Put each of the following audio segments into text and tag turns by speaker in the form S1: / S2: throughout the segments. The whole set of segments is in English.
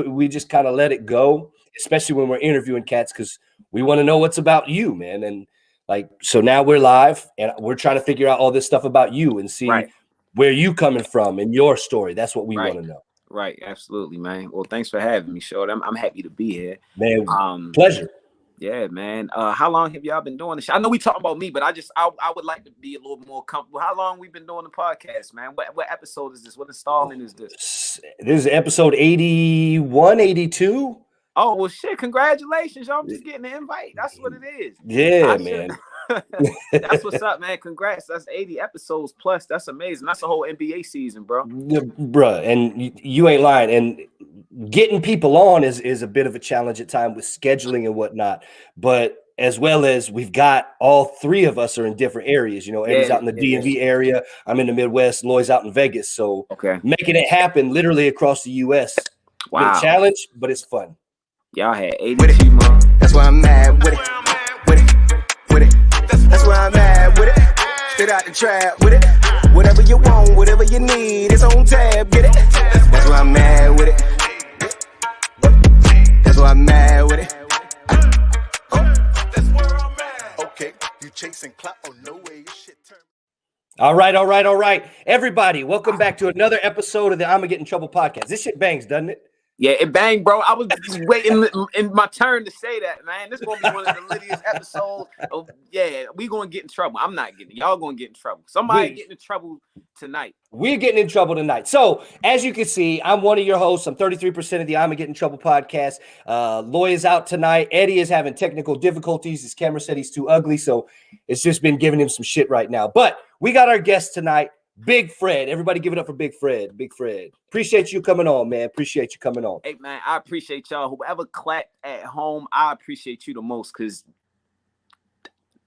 S1: we just kind of let it go, especially when we're interviewing cats, because we want to know what's about you, man. And like, so now we're live and we're trying to figure out all this stuff about you and see where you coming from and your story. That's what we want to know.
S2: Right. Absolutely, man. Well, thanks for having me, Short. I'm happy to be here.
S1: Man, pleasure.
S2: Yeah, man. How long have y'all been doing this? I know we talking about me, but I would like to be a little more comfortable. How long we been doing the podcast, man? What episode is this? What installment is this?
S1: This is episode 81, 82.
S2: Oh, well, shit. Congratulations, y'all. I'm just getting the invite. That's what it is.
S1: Yeah, man.
S2: That's what's up, man. Congrats. That's 80 episodes plus. That's amazing. That's a whole NBA season, bro.
S1: Yeah, bruh, and you ain't lying. And getting people on is a bit of a challenge at times with scheduling and whatnot. But as well as we've got all three of us are in different areas. You know, Eddie's out in the DMV area. I'm in the Midwest. Lloyd's out in Vegas. So making it happen literally across the U.S.
S2: Wow.
S1: Been a challenge, but it's fun.
S2: Y'all had 82 months.
S3: That's why I'm mad with it. That's why I'm mad with it. Straight out the trap with it. Whatever you want, whatever you need, it's on tab. Get it. That's why I'm mad with it. That's why I'm mad with it. That's where I'm at. Okay, you chasing clout? Oh no way, your shit turn.
S1: All right. Everybody, welcome back to another episode of the I'ma Get in Trouble podcast. This shit bangs, doesn't it?
S2: Yeah, it bang, bro. I was just waiting in my turn to say that, man. This is gonna be one of the littiest episodes. We gonna get in trouble. I'm not getting. Y'all gonna get in trouble. Somebody getting in trouble tonight.
S1: We're getting in trouble tonight. So, as you can see, I'm one of your hosts. I'm 33% of the I'ma Get in Trouble podcast. Loy is out tonight. Eddie is having technical difficulties. His camera said he's too ugly, so it's just been giving him some shit right now. But we got our guest tonight. Big Fred. Everybody give it up for Big Fred. Big Fred. Appreciate you coming on, man. Appreciate you coming on.
S2: Hey, man, I appreciate y'all. Whoever clapped at home, I appreciate you the most because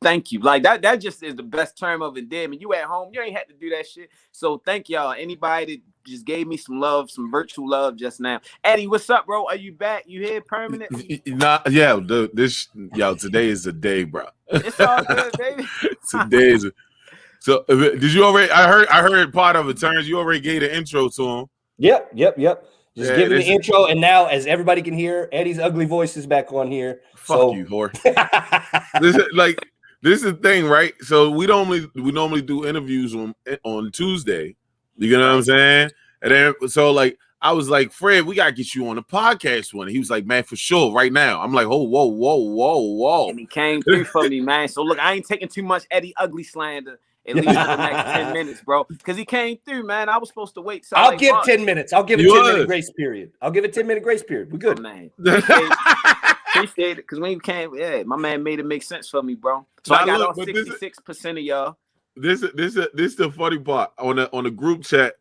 S2: thank you. Like, that just is the best term of endearment. You at home, you ain't had to do that shit. So thank y'all. Anybody that just gave me some love, some virtual love just now. Eddie, what's up, bro? Are you back? You here permanent?
S4: Today is the day, bro.
S2: It's all good, baby.
S4: Today is So did you already? I heard part of it. Terrance, you already gave the intro to him.
S1: Yep. Just give me the intro, and now, as everybody can hear, Eddie's ugly voice is back on here.
S4: Fuck you, whore. This is the thing, right? So we normally do interviews on Tuesday. You know what I'm saying? And then I was like, Fred, we gotta get you on the podcast one. And he was like, man, for sure, right now. I'm like, oh, whoa.
S2: And he came through for me, man. So look, I ain't taking too much Eddie ugly slander. At least for the next 10 minutes, bro. Because he came through, man. I was supposed to wait.
S1: I'll give 10 minutes. I'll give a 10-minute grace period. We're good.
S2: Oh, man. Appreciate it. Because when you came, my man made it make sense for me, bro. So I got all 66% of y'all.
S4: This is the funny part. On the group chat,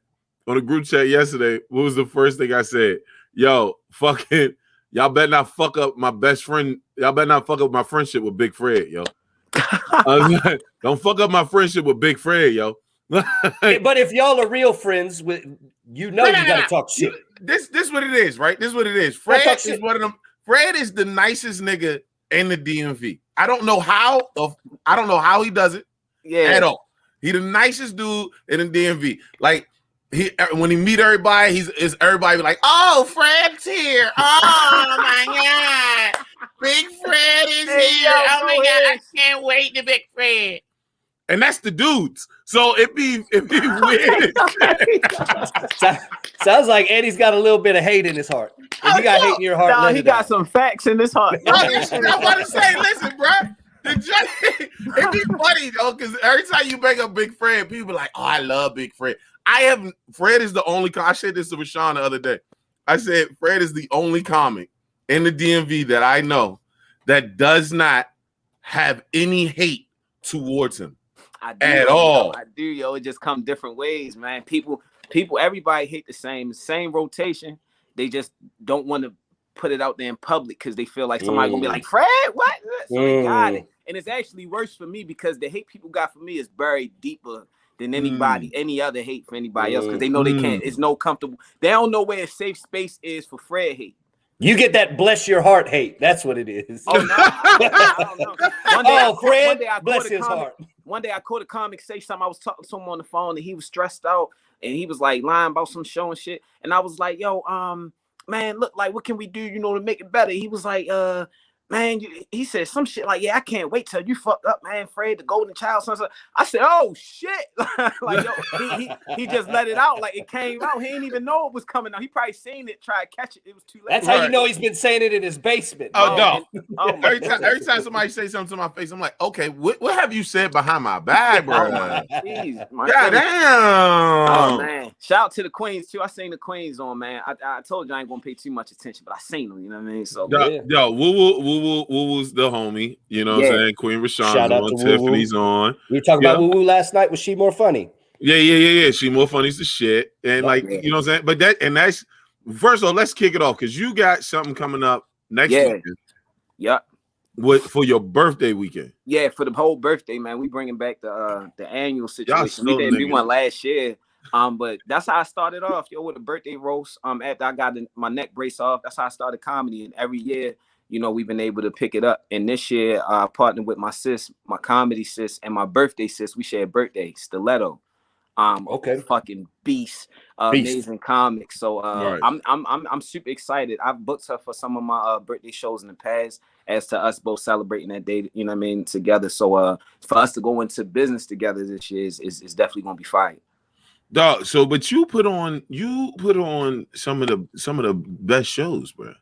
S4: yesterday, what was the first thing I said? Yo, fucking, y'all better not fuck up my best friend. Y'all better not fuck up my friendship with Big Fred, yo. Don't fuck up my friendship with Big Fred, yo.
S1: But if y'all are real friends, you gotta talk shit.
S4: This what it is, right? This is what it is. Fred is one of them. Fred is the nicest nigga in the DMV. I don't know how he does it. At all. He the nicest dude in the DMV. Like when he meet everybody, everybody be like, "Oh, Fred's here! Oh my god, Big Fred is here! Oh my god, I can't wait to Big Fred." And that's the dudes. So it be weird.
S1: Sounds like Eddie's got a little bit of hate in his heart. If you got hate in your heart,
S2: he got some facts in his heart.
S4: I want to say, listen, bro. It be funny though, because every time you bring up Big Fred, people are like, "Oh, I love Big Fred." Fred is the only. I said this to Rashawn the other day. I said Fred is the only comic in the DMV that I know that does not have any hate towards him at all.
S2: I do, yo. It just come different ways, man. People, everybody hate the same rotation. They just don't want to put it out there in public because they feel like somebody gonna be like, Fred, what? So they got it. And it's actually worse for me because the hate people got for me is buried deeper than any other hate for anybody else because they know they can't. It's no comfortable. They don't know where a safe space is for Fred hate.
S1: You get that bless your heart hate. That's what it is.
S2: Oh, no. I don't know.
S1: Fred, bless his heart.
S2: One day I caught a comic say something. I was talking to someone on the phone and he was stressed out and he was like lying about some show and shit. And I was like, yo, man, look, like, what can we do, you know, to make it better? He was like, man, he said some shit like, yeah, I can't wait till you fucked up, man, Fred, the golden child. Son. I said, oh shit. Like, yo, he just let it out. Like, it came out. He didn't even know it was coming out. He probably seen it, tried to catch it. It was too late.
S1: That's how you know he's been saying it in his basement.
S4: Oh, no. Every time somebody say something to my face, I'm like, okay, what have you said behind my back, bro? God damn.
S2: Oh, man. Shout out to the Queens, too. I seen the Queens on, man. I told you I ain't going to pay too much attention, but I seen them, you know what I mean? So,
S4: yo, Woo was the homie, you know what I'm saying? Queen Rashawn's on, Tiffany's on.
S1: We were talking about Woo last night. Was she more funny?
S4: Yeah. She more funny as the shit. And like, you know what I'm saying? But that's first of all, let's kick it off because you got something coming up next weekend.
S2: Yep.
S4: For your birthday weekend.
S2: Yeah, for the whole birthday, man. We bringing back the annual situation. We didn't do one last year. But that's how I started off, with a birthday roast. After I got my neck brace off, that's how I started comedy. And every year, you know, we've been able to pick it up. And this year, I partnered with my sis, my comedy sis, and my birthday sis. We shared birthday, Stiletto. Fucking beast, amazing comic. So I'm super excited. I've booked her for some of my birthday shows in the past, as to us both celebrating that day, you know what I mean, together. So for us to go into business together this year is definitely gonna be fire.
S4: Dog, but you put on some of the best shows, bro.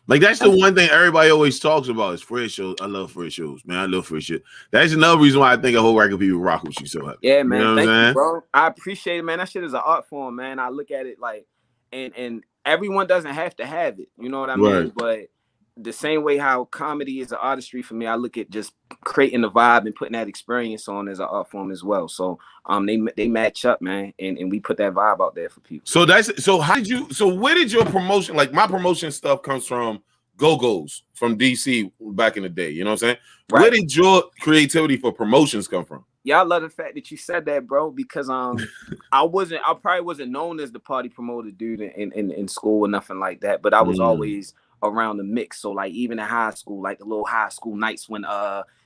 S4: Like that's the one thing everybody always talks about is Fred shows. I love Fred shows, man. I love Fred shit. That's another reason why I think a whole rack of people rock with you so heavy.
S2: Yeah, man. You know Thank you, bro. I appreciate it, man. That shit is an art form, man. I look at it like, and everyone doesn't have to have it. You know what I mean? But the same way how comedy is an artistry for me, I look at just creating the vibe and putting that experience on as an art form as well. So they match up, man, and we put that vibe out there for people.
S4: So where did your promotion, like my promotion stuff comes from Go-Go's from DC back in the day, you know what I'm saying? Right. Where did your creativity for promotions come from?
S2: Yeah, I love the fact that you said that, bro, because I probably wasn't known as the party promoter dude in school or nothing like that, but I was always around the mix. So like even in high school, like the little high school nights when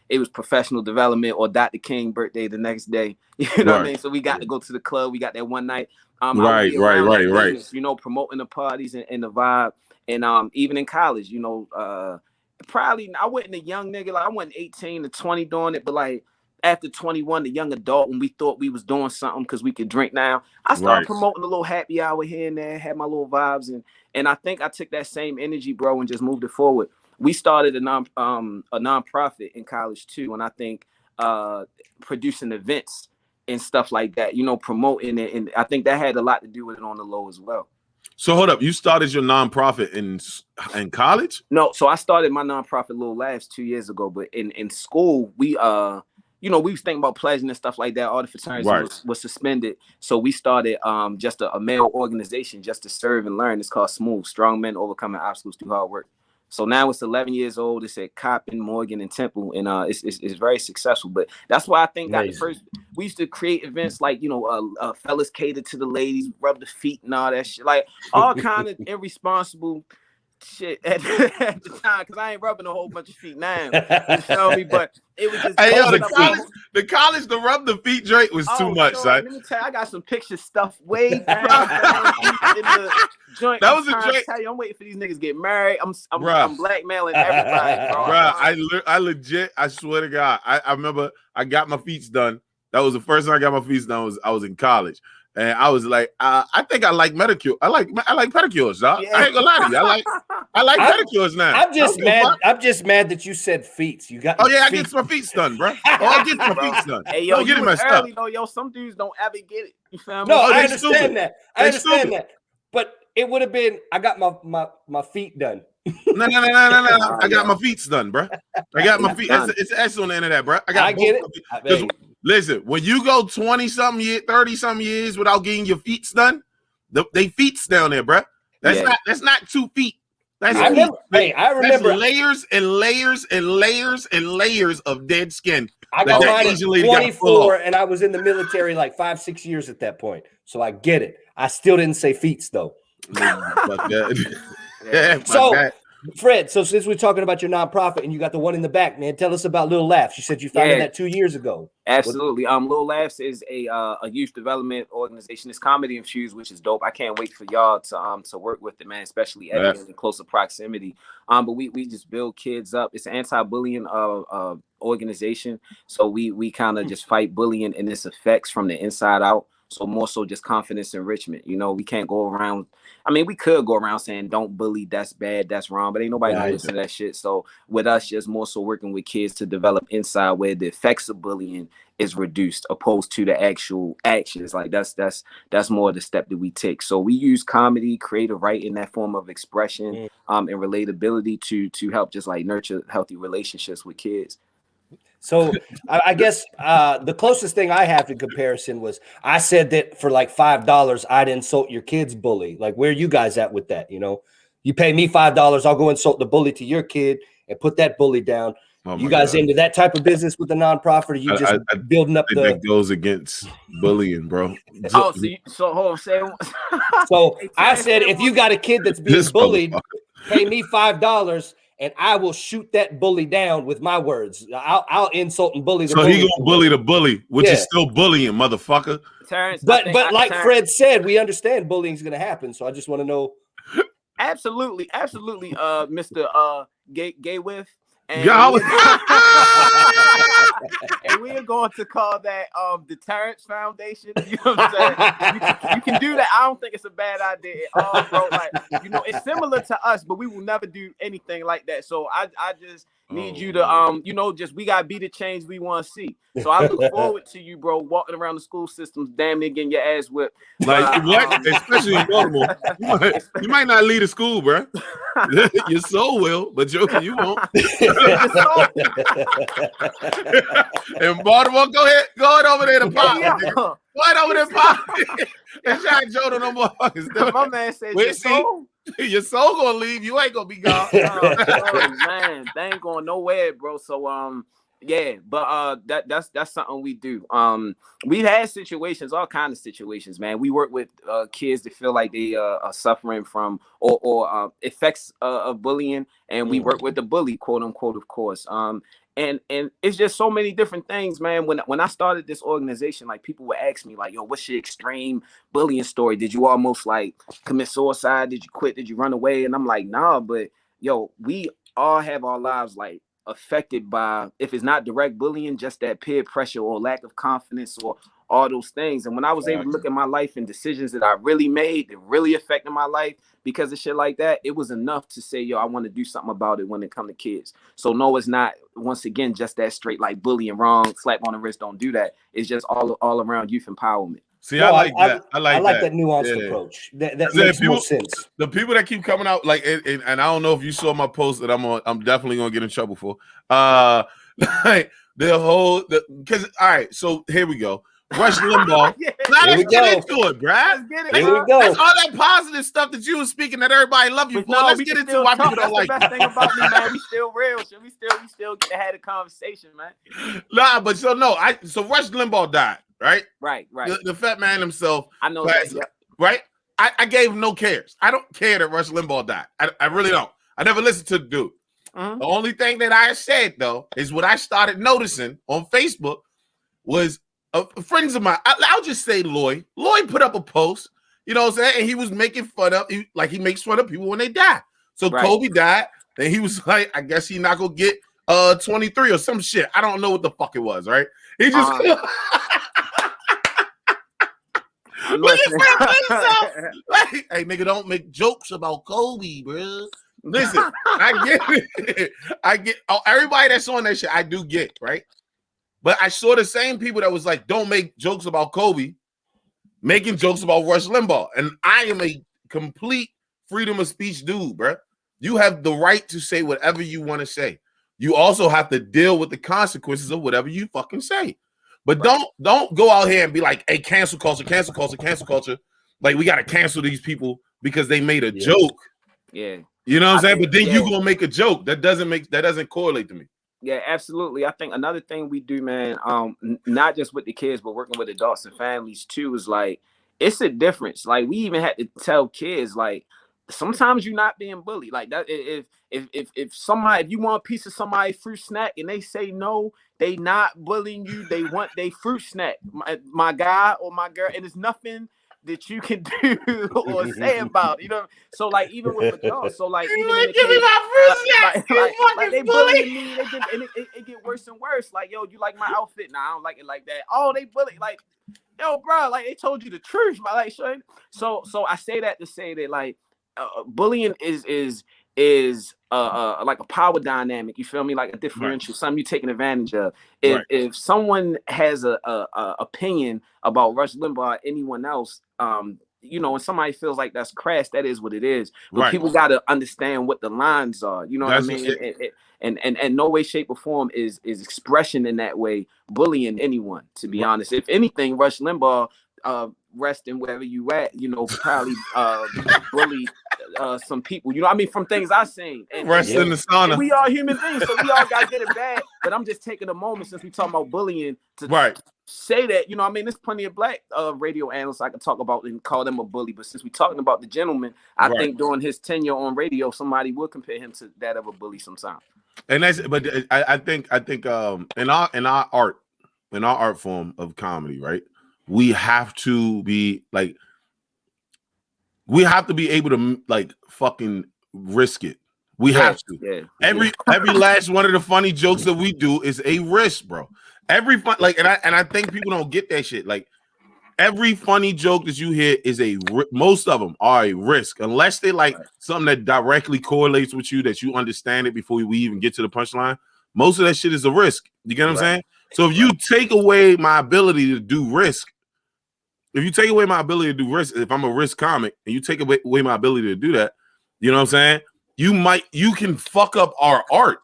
S2: it was professional development or Dr. King birthday the next day, you know what I mean? So we got to go to the club. We got that one night. Right. Business, you know, promoting the parties and the vibe. And even in college, you know, probably I wasn't a young nigga. Like I wasn't 18 to 20 doing it, but like after 21, the young adult, when we thought we was doing something because we could drink now, I started promoting a little happy hour here and there, had my little vibes, and I think I took that same energy, bro, and just moved it forward. We started a nonprofit in college too, and I think producing events and stuff like that, you know, promoting it, and I think that had a lot to do with it on the low as well.
S4: So hold up, you started your nonprofit in college?
S2: No, so I started my nonprofit Little Labs 2 years ago, but in school we you know, we was thinking about pledging and stuff like that. All the fraternities was suspended. So we started just a male organization just to serve and learn. It's called SMOOTH, Strong Men Overcoming Obstacles Through Hard Work. So now it's 11 years old. It's at Coppin, Morgan, and Temple, and it's very successful. But that's why I think got the first. We used to create events like, you know, fellas cater to the ladies, rub the feet and all that shit, like all kind of irresponsible shit at the time, because I ain't rubbing a whole bunch of feet now. You feel me? But it was just
S4: the college to rub the feet drink was too much. Let
S2: me tell you, I got some pictures stuffed way down in the joint.
S4: That was a joint.
S2: Tell you, I'm waiting for these niggas to get married. I'm blackmailing everybody, bro.
S4: I legit, I swear to God, I remember I got my feet done. That was the first time I got my feet done. I was in college. And I was like, I think I like manicure. I like pedicures, dog. Yeah. I ain't gonna lie to you. I like pedicures now.
S1: I'm just mad. I'm just mad that you said feet. You got.
S4: Oh yeah, I get my feet done, bro. I get my feet done.
S2: Hey yo, you was early though. Yo, some dudes don't ever get it. You feel me?
S1: No, I understand that. I understand that. But it would have been. I got my feet done.
S4: No. I got my feet done, bro. I got my feet. It's S on the end of that, bro. I get it. Listen, when you go 20-something years, 30-something years without getting your feet done, they feet's down there, bro. That's not 2 feet. I remember. That's layers and layers and layers and layers of dead skin.
S1: I got mine at 24, and I was in the military like 5-6 years at that point, so I get it. I still didn't say feet though. Fred, so since we're talking about your nonprofit and you got the one in the back, man, tell us about Little Laughs. You said you founded that 2 years ago.
S2: Absolutely. Little Laughs is a youth development organization. It's comedy infused, which is dope. I can't wait for y'all to work with it, man, especially at in closer proximity. But we just build kids up. It's an anti-bullying organization. So we kind of just fight bullying and its effects from the inside out. So more so just confidence enrichment. You know, we can't go around. I mean, we could go around saying don't bully, that's bad, that's wrong, but ain't nobody gonna listen to that shit. So with us, just more so working with kids to develop inside where the effects of bullying is reduced opposed to the actual actions. Like that's more the step that we take. So we use comedy, creative writing, that form of expression, and relatability to help just like nurture healthy relationships with kids.
S1: So I guess the closest thing I have to comparison was I said that for like $5, I'd insult your kid's bully. Like, where are you guys at with that? You know, you pay me $5, I'll go insult the bully to your kid and put that bully down. You guys into that type of business with the nonprofit? Or you just building up the
S4: that goes against bullying, bro.
S2: So hold on, say
S1: so I said if you got a kid that's being bullied, pay me $5 and I will shoot that bully down with my words. I'll insult and bully the bully.
S4: So he gonna bully the bully, which is still bullying, motherfucker.
S2: Terrance,
S1: but like Fred said, we understand bullying is gonna happen. So I just want to know.
S2: Absolutely, Mr. Gay with. And we are going to call that the Terrance Foundation. You know what I'm saying? You can do that. I don't think it's a bad idea at all, bro. Like, you know, it's similar to us, but we will never do anything like that. So I just need you to you know, just we gotta be the change we want to see. So I look forward to you, bro, walking around the school systems, damn near getting your ass whipped.
S4: Like especially in Baltimore, you might not lead a school, bro. Your soul will, but you won't. In Baltimore, go ahead over there to pop. Go ahead over there, pop. And shot Joe to no motherfuckers.
S2: My man said
S4: your soul gonna leave. You ain't gonna be gone.
S2: Oh, man, they ain't going nowhere, bro. So yeah, but that's something we do. We've had situations, all kinds of situations, man. We work with kids that feel like they are suffering from or effects of bullying, and we work with the bully, quote unquote, of course. And it's just so many different things, man. When I started this organization, like people would ask me, like, yo, what's your extreme bullying story? Did you almost like commit suicide? Did you quit? Did you run away? And I'm like, nah, but yo, we all have our lives like affected by, if it's not direct bullying, just that peer pressure or lack of confidence or all those things. And when I was able to look at my life and decisions that I really made that really affected my life because of shit like that, it was enough to say, yo, I want to do something about it when it comes to kids. So no, it's not, once again, just that straight like bullying, wrong, slap on the wrist, don't do that. It's just all around youth empowerment.
S4: See, I like that. I like
S1: that nuanced approach. That makes more sense.
S4: The people that keep coming out, like, and I don't know if you saw my post that I'm definitely gonna get in trouble for. Like because all right, so here we go. Rush Limbaugh. Now let's get into it, Brad.
S1: Here we go.
S4: That's all that positive stuff that you were speaking that everybody love you for. Let's get into why people don't like
S2: you. That's the best thing about me, man. We still real. So we still get to have a conversation, man.
S4: Nah, but so Rush Limbaugh died, right?
S2: Right.
S4: The fat man himself.
S2: I know that. Yeah.
S4: Right? I gave him no cares. I don't care that Rush Limbaugh died. I really don't. I never listened to the dude. The only thing that I said, though, is what I started noticing on Facebook was friends of mine. I'll just say Lloyd. Lloyd put up a post, you know what I'm saying? And he was making fun of, he makes fun of people when they die. So Kobe died, and he was like, I guess he not going to get 23 or some shit. I don't know what the fuck it was, right? He just... like, hey, nigga, don't make jokes about Kobe, bro. Listen, I get it. Everybody that's on that shit, I do get, right? But I saw the same people that was like, don't make jokes about Kobe, making jokes about Rush Limbaugh. And I am a complete freedom of speech dude, bro. You have the right to say whatever you want to say. You also have to deal with the consequences of whatever you fucking say. But don't go out here and be like, hey, cancel culture. Like, we got to cancel these people because they made a joke.
S2: Yeah.
S4: You know what I'm saying? But then you gonna make a joke. That doesn't correlate to me.
S2: Yeah, absolutely. I think another thing we do, man, not just with the kids, but working with adults and families too, is like, it's a difference. Like, we even had to tell kids, like, sometimes you're not being bullied like that. If somebody, if you want a piece of somebody's fruit snack and they say no, they not bullying you. They want their fruit snack, my guy or my girl, and there's nothing that you can do or say about, you know. So like even with adults, so like even in the case, like they bullying me, they get, and it get worse and worse. Like, yo, you like my outfit? Nah, I don't like it like that. Oh, they bully, like, yo, bro, like they told you the truth, but like, so I say that to say that like bullying is like a power dynamic. You feel me? Like a differential, something you're taking advantage of. If someone has a opinion about Rush Limbaugh or anyone else, you know, and somebody feels like that's crass, that is what it is. But people got to understand what the lines are. You know what I mean? And no way, shape, or form is expression in that way bullying anyone. To be honest, if anything, Rush Limbaugh, resting wherever you at, you know, probably bullied some people. You know what I mean? From things I've seen. And
S4: rest in the sauna.
S2: And we are human beings, so we all got to get it bad. But I'm just taking a moment since we talking about bullying to say that, you know, I mean, there's plenty of black radio analysts I could talk about and call them a bully. But since we're talking about the gentleman, I think during his tenure on radio, somebody would compare him to that of a bully sometimes.
S4: And that's, but I think in our art form of comedy, right? We have to be like, we have to be able to like fucking risk it. We have to.
S2: Yeah.
S4: Every last one of the funny jokes that we do is a risk, bro. Every fun, like, and I think people don't get that shit. Like, every funny joke that you hear is most of them are a risk, unless they like something that directly correlates with you, that you understand it before we even get to the punchline. Most of that shit is a risk. You get what I'm saying? So if you take away my ability to do risk, if I'm a risk comic and you take away my ability to do that, you know what I'm saying? You can fuck up our art.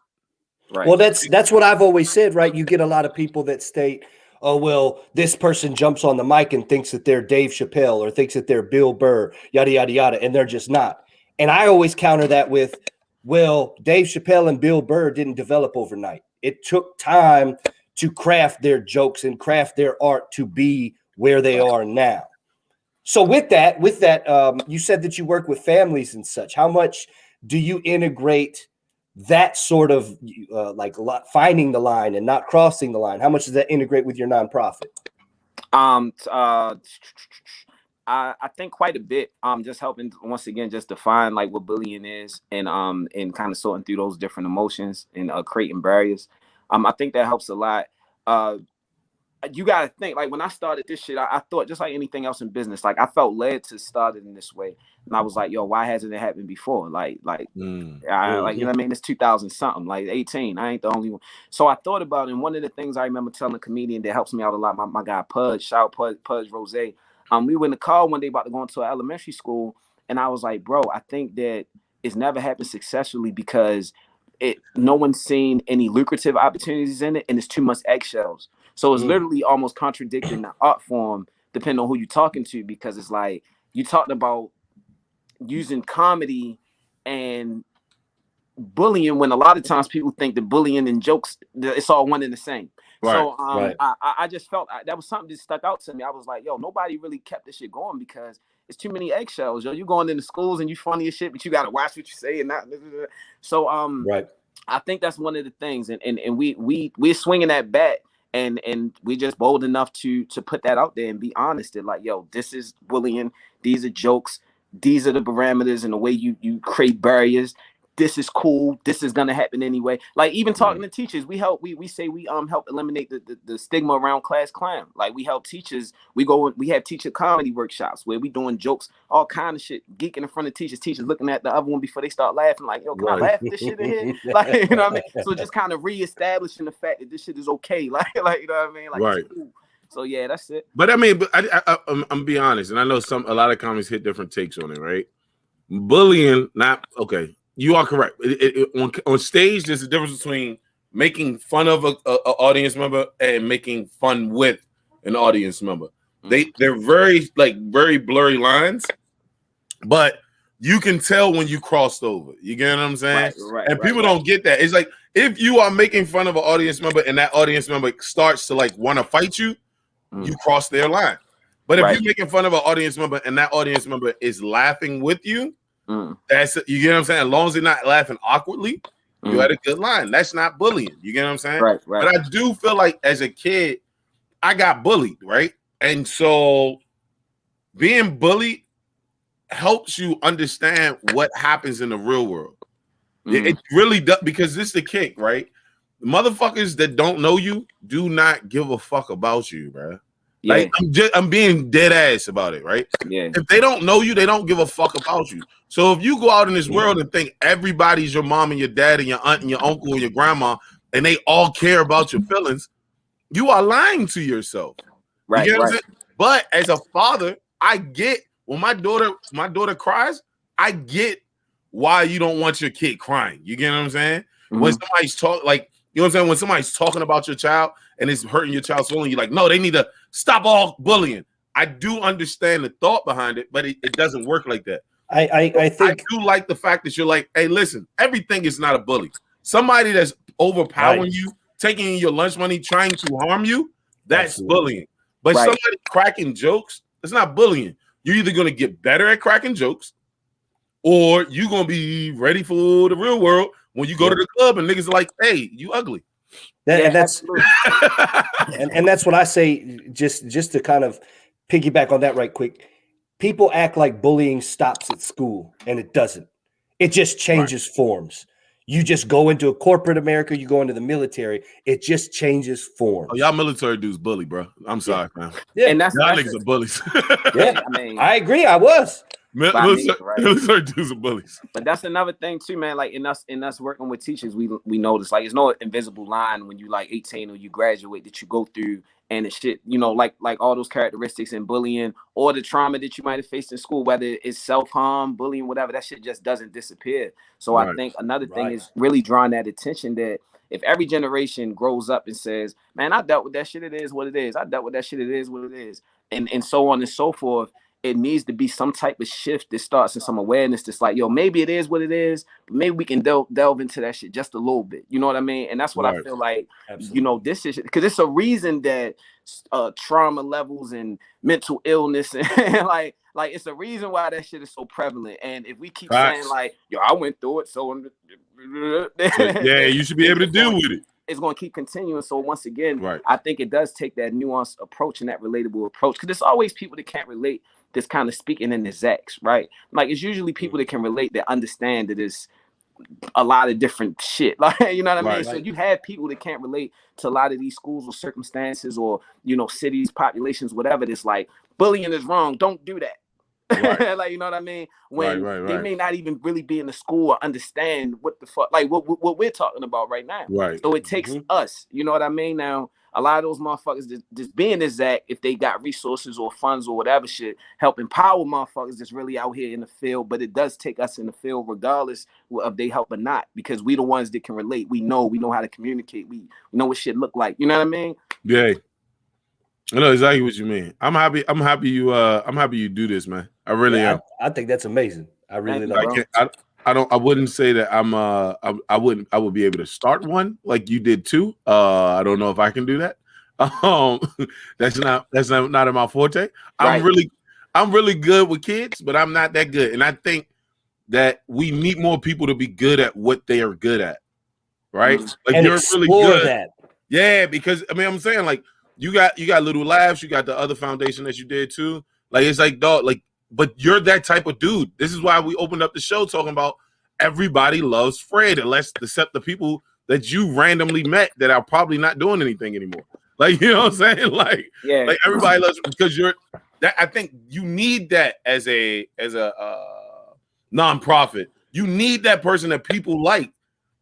S1: Right. Well, that's what I've always said, right? You get a lot of people that state, oh, well, this person jumps on the mic and thinks that they're Dave Chappelle or thinks that they're Bill Burr, yada, yada, yada, and they're just not. And I always counter that with, well, Dave Chappelle and Bill Burr didn't develop overnight. It took time to craft their jokes and craft their art to be where they are now. So with that, you said that you work with families and such. How much do you integrate that sort of like finding the line and not crossing the line? How much does that integrate with your nonprofit?
S2: I think quite a bit. Just helping once again just define like what bullying is and kind of sorting through those different emotions and creating barriers. I think that helps a lot. You gotta think, like when I started this shit, I thought just like anything else in business, like I felt led to start it in this way, and I was like, yo, why hasn't it happened before? Like you know what I mean? It's 2000 something, like 18. I ain't the only one. So I thought about it, and one of the things I remember telling a comedian that helps me out a lot, my guy Pudge, shout out Pudge Rose. We were in the car one day about to go into an elementary school, and I was like, bro, I think that it's never happened successfully because no one's seen any lucrative opportunities in it, and it's too much eggshells. So it's literally almost contradicting the art form, depending on who you're talking to, because it's like you talked about using comedy and bullying when a lot of times people think that bullying and jokes, it's all one and the same. So I just felt that was something that stuck out to me. I was like, yo, nobody really kept this shit going because it's too many eggshells. Yo, you going into schools and you funny as shit, but you got to watch what you say and not. So I think that's one of the things, and we're swinging that bat. And we just bold enough to put that out there and be honest and like, yo, this is bullying. These are jokes. These are the parameters and the way you create barriers. This is cool. This is gonna happen anyway. Like even talking to teachers, we help eliminate the stigma around class clown. Like we help teachers. We have teacher comedy workshops where we doing jokes, all kind of shit, geeking in front of teachers looking at the other one before they start laughing. Like, yo, can I laugh at this shit in here? Like, you know what I mean? So just kind of reestablishing the fact that this shit is okay. Like you know what I mean? Like it's cool. So yeah, that's it.
S4: But I mean, I'm being honest, and I know a lot of comics hit different takes on it, right? Bullying, not okay. You are correct. On stage, there's a difference between making fun of an audience member and making fun with an audience member. They're very blurry lines, but you can tell when you crossed over. You get what I'm saying? And people don't get that. It's like if you are making fun of an audience member and that audience member starts to like want to fight you, you cross their line. But if you're making fun of an audience member and that audience member is laughing with you, That's you get what I'm saying. As long as they're not laughing awkwardly, you had a good line. That's not bullying. You get what I'm saying?
S2: Right.
S4: But I do feel like as a kid, I got bullied, right? And so being bullied helps you understand what happens in the real world. It really does, because this is the kick, right? The motherfuckers that don't know you do not give a fuck about you, bro. Like I'm being dead ass about it, right?
S2: Yeah.
S4: If they don't know you, they don't give a fuck about you. So if you go out in this world and think everybody's your mom and your dad and your aunt and your uncle and your grandma, and they all care about your feelings, you are lying to yourself.
S2: Right.
S4: You get what I'm saying? But as a father, I get when my daughter cries, I get why you don't want your kid crying. You get what I'm saying? When somebody's like, you know what I'm saying? When somebody's talking about your child and it's hurting your child's feeling, you're like, no, they need to stop all bullying. I do understand the thought behind it, but it doesn't work like that.
S1: I think
S4: I do like the fact that you're like, hey, listen, everything is not a bully. Somebody that's overpowering you, taking your lunch money, trying to harm you, that's bullying. But somebody cracking jokes, it's not bullying. You're either going to get better at cracking jokes, or you're going to be ready for the real world when you go to the club and niggas are like, hey, you ugly.
S1: And that's what I say, just to kind of piggyback on that right quick. People act like bullying stops at school, and it doesn't. It just changes forms. You just go into a corporate America, you go into the military, it just changes forms.
S4: Oh, y'all military dudes bully, bro. I'm sorry, man.
S1: Yeah.
S2: And that's
S4: y'all niggas are bullies.
S1: Yeah, I mean, I agree. I was.
S4: Military dudes are bullies.
S2: But that's another thing too, man. Like in us working with teachers, we notice like it's no invisible line when you like 18 or you graduate that you go through, and it's shit, you know, like all those characteristics in bullying or the trauma that you might have faced in school, whether it's self-harm, bullying, whatever, that shit just doesn't disappear. So I think another thing is really drawing that attention that if every generation grows up and says, man, I dealt with that shit, it is what it is. I dealt with that shit, it is what it is. And so on and so forth. It needs to be some type of shift that starts in some awareness that's like, yo, maybe it is what it is, but maybe we can delve into that shit just a little bit. You know what I mean? And that's what I feel like, you know, this is because it's a reason that trauma levels and mental illness and like it's a reason why that shit is so prevalent. And if we keep saying like, yo, I went through it, so
S4: yeah, you should be able to deal with it.
S2: It's going to keep continuing. So once again, I think it does take that nuanced approach and that relatable approach, because there's always people that can't relate this kind of speaking in the Zacks, right? Like it's usually people that can relate, that understand that it's a lot of different shit. Like, you know what I mean? So you have people that can't relate to a lot of these schools or circumstances or, you know, cities, populations, whatever. That's like bullying is wrong. Don't do that. Like, you know what I mean? When they may not even really be in the school or understand what the fuck, like what we're talking about right now. So it takes us, you know what I mean? Now, a lot of those motherfuckers just being this Zach, if they got resources or funds or whatever shit, help empower motherfuckers that's really out here in the field. But it does take us in the field regardless of they help or not, because we the ones that can relate. We know how to communicate. We know what shit look like. You know what I mean?
S4: Yeah. I know exactly what you mean. I'm happy you do this, man. I really am.
S1: I think that's amazing. I really
S4: like. I wouldn't say that I would be able to start one like you did too. I don't know if I can do that. That's not in my forte. I'm really good with kids, but I'm not that good. And I think that we need more people to be good at what they are good at. Right? Like
S1: and
S4: you're really good.
S1: That.
S4: Yeah, because I mean I'm saying like you got Little Laughs, you got the other foundation that you did too. Like it's like dog, like, but you're that type of dude. This is why we opened up the show talking about everybody loves Fred, except the people that you randomly met that are probably not doing anything anymore. Like, you know what I'm saying? Like, like everybody loves because you're that. I think you need that as a nonprofit. You need that person that people like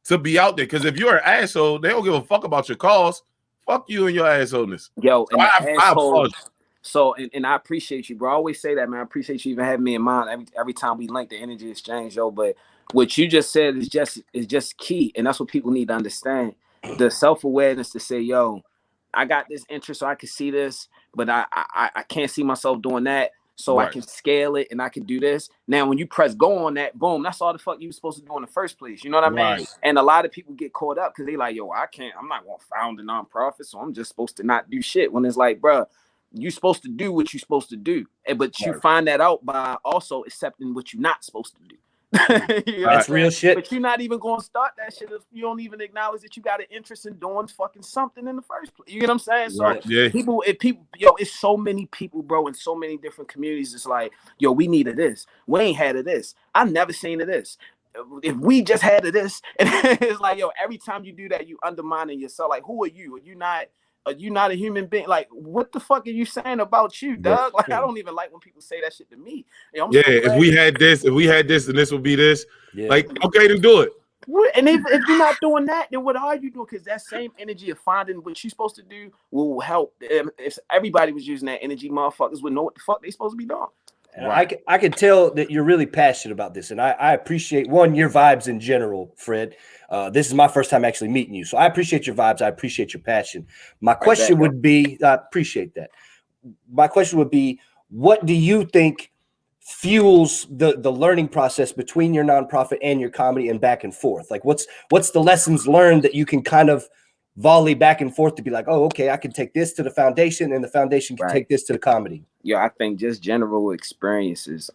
S4: to be out there. Because if you're an asshole, they don't give a fuck about your cause. Fuck you and your assholeness.
S2: Yo,
S4: so I apologize.
S2: So, and I appreciate you, bro. I always say that, man. I appreciate you even having me in mind every time we link the energy exchange, yo. But what you just said is just key, and that's what people need to understand. The self-awareness to say, yo, I got this interest, so I can see this, but I can't see myself doing that. So I can scale it and I can do this. Now, when you press go on that, boom, that's all the fuck you were supposed to do in the first place. You know what I mean? And a lot of people get caught up because they like, yo, I'm not going to found a nonprofit, so I'm just supposed to not do shit. When it's like, bro, you're supposed to do what you're supposed to do. But you find that out by also accepting what you're not supposed to do.
S1: That's real shit.
S2: But you're not even going to start that shit if you don't even acknowledge that you got an interest in doing fucking something in the first place. You get what I'm saying? So people, it's so many people, bro, in so many different communities. It's like, yo, we needed this. We ain't had of this. I never seen of this. If we just had of this, and it's like, yo, every time you do that, you undermining yourself. Like, who are you? Are you not a human being? Like, what the fuck are you saying about you, dog? Like, I don't even like when people say that shit to me. So
S4: if we had this, then this would be this. Yeah. Like, okay, then do it.
S2: And if you're not doing that, then what are you doing? Because that same energy of finding what you're supposed to do will help. If everybody was using that energy, motherfuckers would know what the fuck they supposed to be doing.
S1: Right. I can tell that you're really passionate about this, and I appreciate your vibes in general, Fred. This is my first time actually meeting you, so I appreciate your vibes. I appreciate your passion. My question would be, I appreciate that. My question would be, what do you think fuels the learning process between your nonprofit and your comedy and back and forth? Like, what's the lessons learned that you can kind of volley back and forth to be like, oh, okay, I can take this to the foundation, and the foundation can take this to the comedy?
S2: Yeah, I think just general experiences.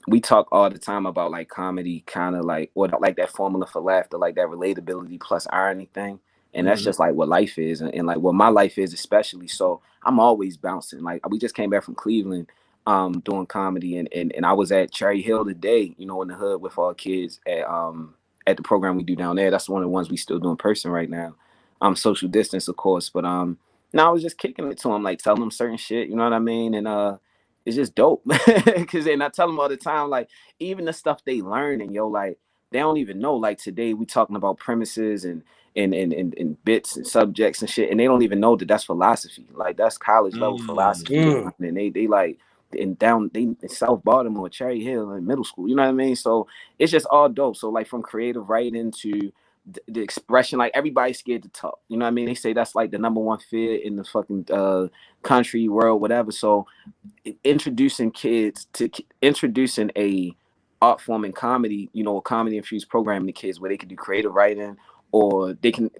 S2: We talk all the time about like comedy, kind of like like that formula for laughter, like that relatability plus irony thing. And that's just like what life is, and like what my life is especially. So I'm always bouncing. Like, we just came back from Cleveland doing comedy, and I was at Cherry Hill today, in the hood with our kids at the program we do down there. That's one of the ones we still do in person right now. Social distance, of course, but now I was just kicking it to them, like telling them certain shit, you know what I mean? And it's just dope because then I tell them all the time, like, even the stuff they learn, and like, they don't even know. Like, today we talking about premises and bits and subjects and shit, and they don't even know that that's philosophy. Like, that's college level philosophy. And they like in South Baltimore, Cherry Hill in middle school, you know what I mean? So it's just all dope. So like, from creative writing to the expression, like, everybody's scared to talk, you know what I mean? They say that's like the number one fear in the fucking country, world, whatever. So introducing a art form in comedy, a comedy infused program to kids where they can do creative writing, or they can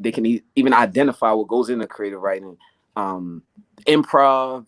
S2: even identify what goes into creative writing, improv,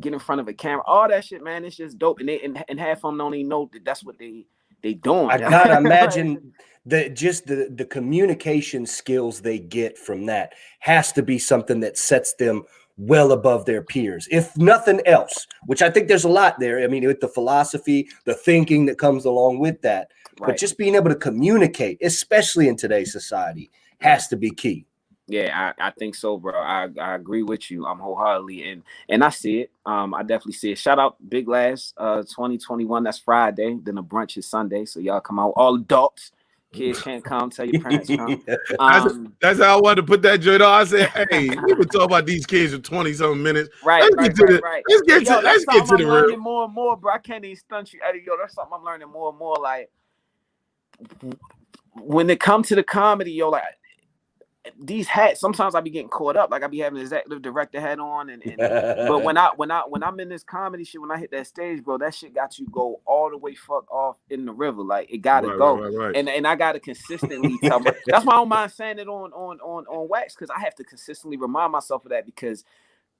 S2: get in front of a camera, all that shit, man. It's just dope. And half of them don't even know that that's what they doing.
S1: I gotta imagine that just the communication skills they get from that has to be something that sets them well above their peers, if nothing else, which I think there's a lot there. I mean, with the philosophy, the thinking that comes along with that, but just being able to communicate, especially in today's society, has to be key.
S2: Yeah, I think so, bro. I agree with you. I'm wholeheartedly, and I see it. I definitely see it. Shout out Big Last 2021. That's Friday. Then the brunch is Sunday. So y'all come out. All adults. Kids can't come. Tell your parents come.
S4: That's how I wanted to put that joint on. I said, hey, we been talking about these kids for 20-something minutes.
S2: Right.
S4: Let's get to the real.
S2: Learning more and more, bro. I can't even stunt you, Eddie. Yo, that's something I'm learning more and more. Like, when it comes to the comedy, yo, like, these hats, sometimes I be getting caught up. Like, I be having an executive director hat on, but when I'm in this comedy shit, when I hit that stage, bro, that shit got you go all the way fuck off in the river. Like, it gotta go. Right. And I gotta consistently tell my, that's why I don't mind saying it on wax, because I have to consistently remind myself of that, because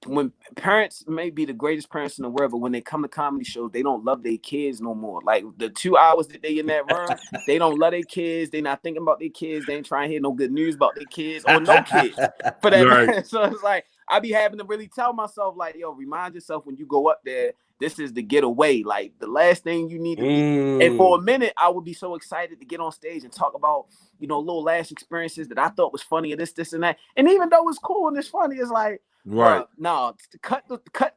S2: when parents may be the greatest parents in the world, but when they come to comedy shows, they don't love their kids no more. Like, the 2 hours that they in that room, they don't love their kids. They not thinking about their kids. They ain't trying to hear no good news about their kids or no kids for that. Right. So it's like, I be having to really tell myself, like, yo, remind yourself when you go up there, this is the getaway. Like, the last thing you need to be. And for a minute, I would be so excited to get on stage and talk about, little last experiences that I thought was funny, or this, and that. And even though it's cool and it's funny, it's like, right? No, cut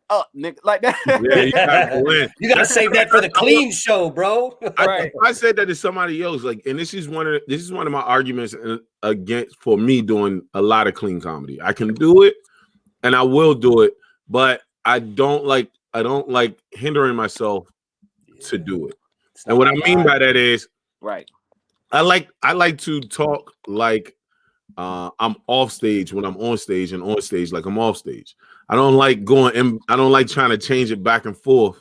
S2: up, nigga, like that.
S4: Yeah,
S1: you gotta save that for the clean show, bro.
S4: Right. I said that to somebody else, like, and this is one of my arguments against for me doing a lot of clean comedy. I can do it, and I will do it, but I don't like hindering myself to do it. And what I mean by that is,
S2: right,
S4: I like to talk like I'm off stage when I'm on stage, and on stage like I'm off stage. I don't like going and I don't like trying to change it back and forth.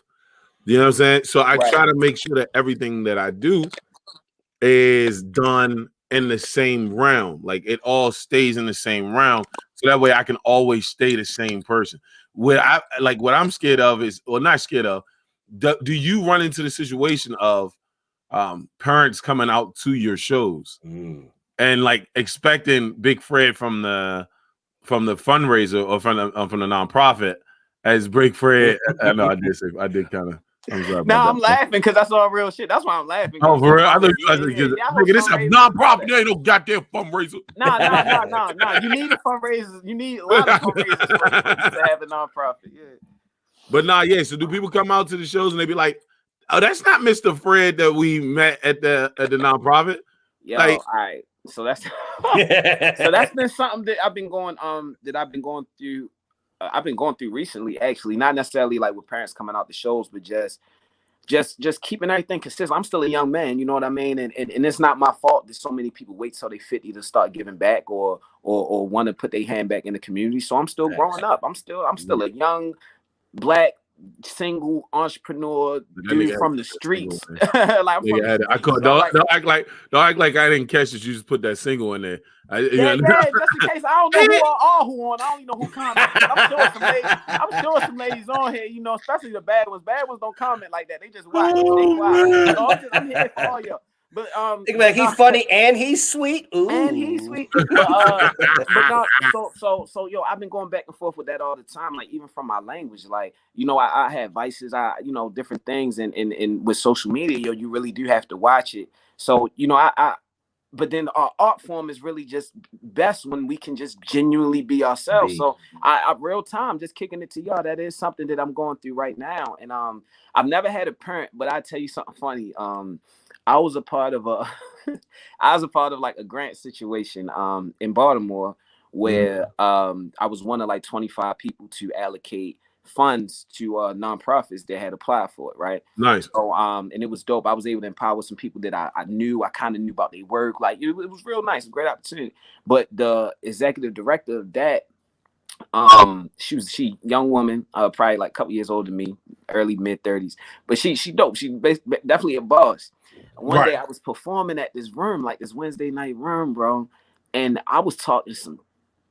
S4: You know what I'm saying? So I try to make sure that everything that I do is done in the same realm. Like, it all stays in the same realm. So that way I can always stay the same person. What I'm scared of is, or not scared of, do you run into the situation of, parents coming out to your shows and like expecting Big Fred from the fundraiser or from the nonprofit as Big Fred. I know I did kind of. I'm sorry.
S2: No, I'm laughing because that's all real shit. That's why I'm laughing.
S4: Oh, for real? I thought nigga, this is a nonprofit. There ain't no goddamn fundraiser.
S2: No. You need a fundraiser. You need a lot of fundraisers first to have a nonprofit. Yeah.
S4: But so do people come out to the shows and they be like, "Oh, that's not Mr. Fred that we met at the nonprofit"?
S2: Yo, all right. So that's been something that I've been going through. I've been going through recently, actually, not necessarily like with parents coming out the shows, but just keeping everything consistent. I'm still a young man, you know what I mean? And it's not my fault that so many people wait till they 50 to start giving back or want to put their hand back in the community. So I'm still growing up. I'm still a young Black single entrepreneur dude from the streets.
S4: Don't act like I didn't catch it. You just put that single in there.
S2: Just in case. I don't know who on. I don't even know who commented. I'm sure some ladies on here, you know, especially the bad ones. Bad ones don't comment like that. They just watch. So I'm here for all y'all. But
S1: think about it, he's funny and he's sweet. Ooh.
S2: And he's sweet. But so yo, I've been going back and forth with that all the time. Like even from my language, like you know, I had vices, different things, and with social media, yo, you really do have to watch it. So you know, but then our art form is really just best when we can just genuinely be ourselves. So I real time just kicking it to y'all. That is something that I'm going through right now, and I've never had a parent, but I tell you something funny. I was a part of like a grant situation in Baltimore where I was one of like 25 people to allocate funds to nonprofits that had applied for it, right?
S4: Nice.
S2: So and it was dope. I was able to empower some people that I kind of knew about their work. Like it was real nice, great opportunity. But the executive director of that, she young woman, probably like a couple years older than me, early mid 30s, but she dope. She definitely a boss. One day I was performing at this room, like this Wednesday night room, bro, and I was talking some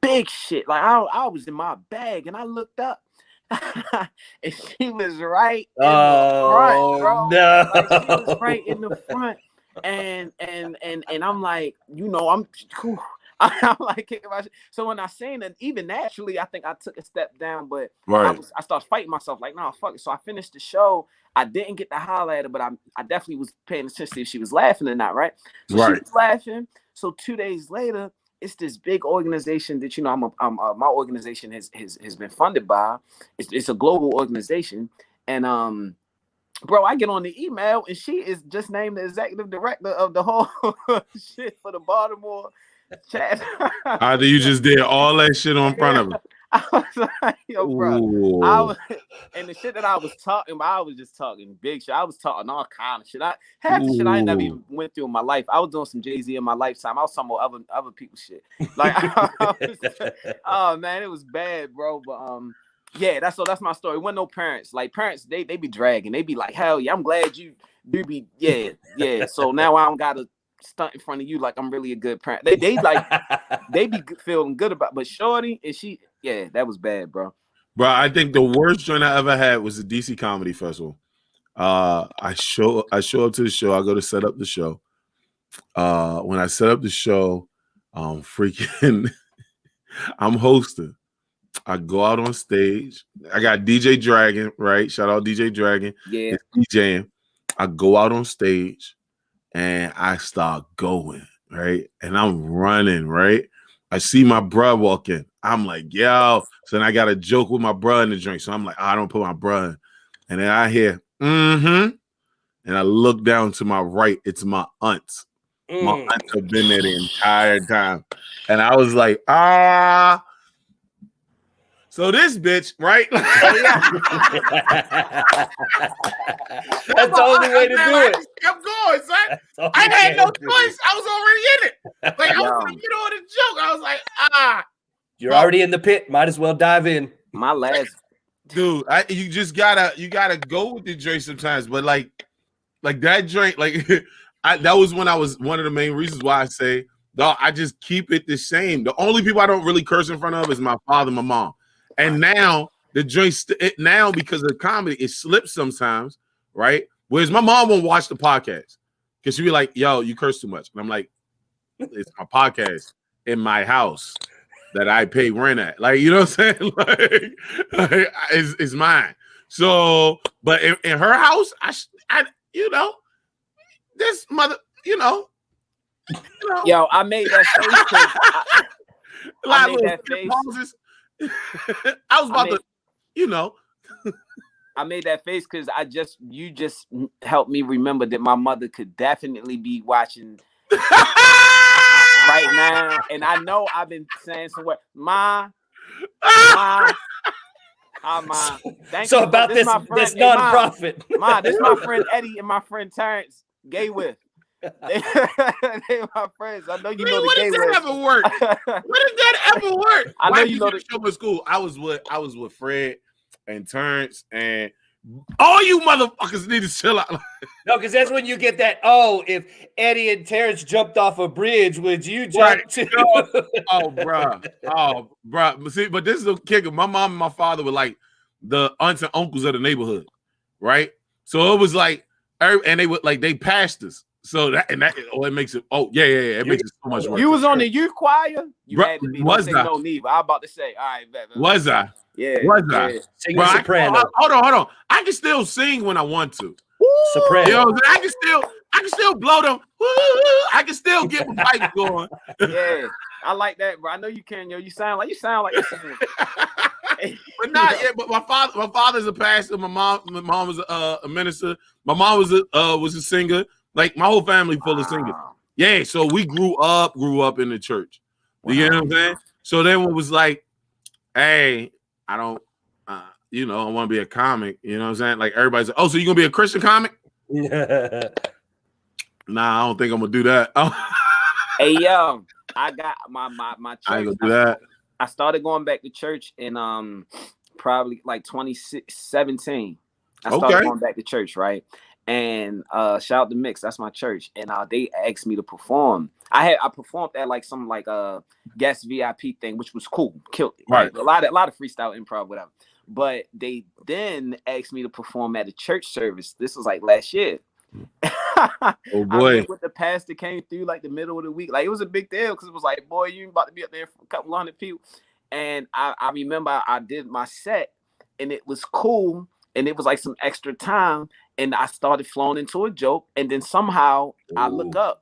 S2: big shit. Like I was in my bag, and I looked up, and she was right in the front, bro.
S1: No.
S2: Like she was right in the front, and I'm like, you know, I'm like kicking my shit. So when I seen that, even naturally, I think I took a step down, but I started fighting myself, like, no, fuck it. So I finished the show. I didn't get to holler at her, but I definitely was paying attention if she was laughing or not, right? So she was laughing. So 2 days later, it's this big organization that, you know, my organization has been funded by. It's a global organization, and bro, I get on the email and she is just named the executive director of the whole shit for the Baltimore chat.
S4: Either you just did all that shit on front of her.
S2: I was like, yo, bro. And the shit that I was talking about, I was just talking big shit. I was talking all kind of shit. Half the shit I never even went through in my life. I was doing some Jay-Z in my lifetime. I was talking about other people's shit. Like, oh man, it was bad, bro. But yeah, that's my story. When no parents, like parents, they be dragging. They be like, hell yeah, I'm glad you be, yeah. So now I don't gotta stunt in front of you like I'm really a good parent. They like they be feeling good about. But shorty and she. Yeah, that was bad, bro.
S4: Bro, I think the worst joint I ever had was the DC Comedy Festival. I show up to the show. I go to set up the show. When I set up the show, freaking, I'm hosting. I go out on stage. I got DJ Dragon, right? Shout out DJ Dragon.
S2: Yeah.
S4: It's DJing. I go out on stage and I start going, right? And I'm running, right? I see my bro walk in. I'm like, yo. So then I got a joke with my bro in the drink. So I'm like, I don't put my bro in. And then I hear, and I look down to my right. It's my aunts. My aunts have been there the entire time. And I was like, So this bitch, right?
S1: That's the only way to do it.
S4: I just kept going, son. I had no choice. I was already in it. Like I was in the middle of the joke. I was like,
S1: You're already in the pit. Might as well dive in.
S2: My last
S4: dude, you just gotta go with the drink sometimes. But like that drink, like that was when I was one of the main reasons why I say, dog, I just keep it the same. The only people I don't really curse in front of is my father, my mom. And now the drink now because of the comedy, it slips sometimes, right? Whereas my mom won't watch the podcast. Because she'd be like, yo, you curse too much. And I'm like, it's my podcast in my house that I pay rent at. Like, you know what I'm saying? Like it's mine. So, but in her house, I you know, this mother, you know.
S2: Yo, I made that face. I made that face.
S4: I was about to, you know.
S2: I made that face because you just helped me remember that my mother could definitely be watching right now. And I know I've been saying somewhere, Ma. Thank
S1: so
S2: you.
S1: About this nonprofit.
S2: Ma, this is my friend Eddie and my friend Terrance. Gay with. They my friends. I know you know the gay with.
S4: What did that ever work?
S2: I know you know the
S4: show in school. I was with Fred and Terrance and all you motherfuckers need to chill out.
S1: No, because that's when you get that. Oh, if Eddie and Terrance jumped off a bridge, would you jump too?
S4: Bruh. See, but this is a kicker. My mom and my father were like the aunts and uncles of the neighborhood, right? So it was like, and they would like they passed us. So it makes it. Oh yeah. It makes it so much worse.
S2: You was on the youth choir. You had to be.
S4: Was I?
S2: No need. I was about to say. All right.
S4: Was I?
S2: Yeah.
S4: Was I?
S1: Singing soprano.
S4: Hold on. I can still sing when I want to.
S1: Soprano.
S4: You know, I can still blow them. I can still get my pipe going.
S2: Yeah, I like that, bro. I know you can, yo. You sound like you're singing.
S4: But not yet. But my father's a pastor. My mom was a minister. My mom was a singer. Like my whole family full of singers. Yeah, so we grew up in the church. You know what I'm saying? So then it was like, hey, I don't, I want to be a comic. You know what I'm saying? Like everybody's like, oh, so you gonna be a Christian comic?
S1: Yeah.
S4: Nah, I don't think I'm gonna do that.
S2: Hey, yo, I got my church.
S4: I ain't gonna do that.
S2: I started going back to church in probably like 2017. I started going back to church, right? And shout out to Mix, that's my church. And they asked me to perform. I performed at like some like guest VIP thing, which was cool, killed it.
S4: Right.
S2: A lot of freestyle improv, whatever. But they then asked me to perform at a church service. This was like last year.
S4: Oh boy!
S2: I went with the pastor, came through like the middle of the week. Like it was a big deal because it was like, boy, you about to be up there for a couple hundred people. And I remember I did my set, and it was cool, and it was like some extra time, and I started flowing into a joke, and then somehow I look up,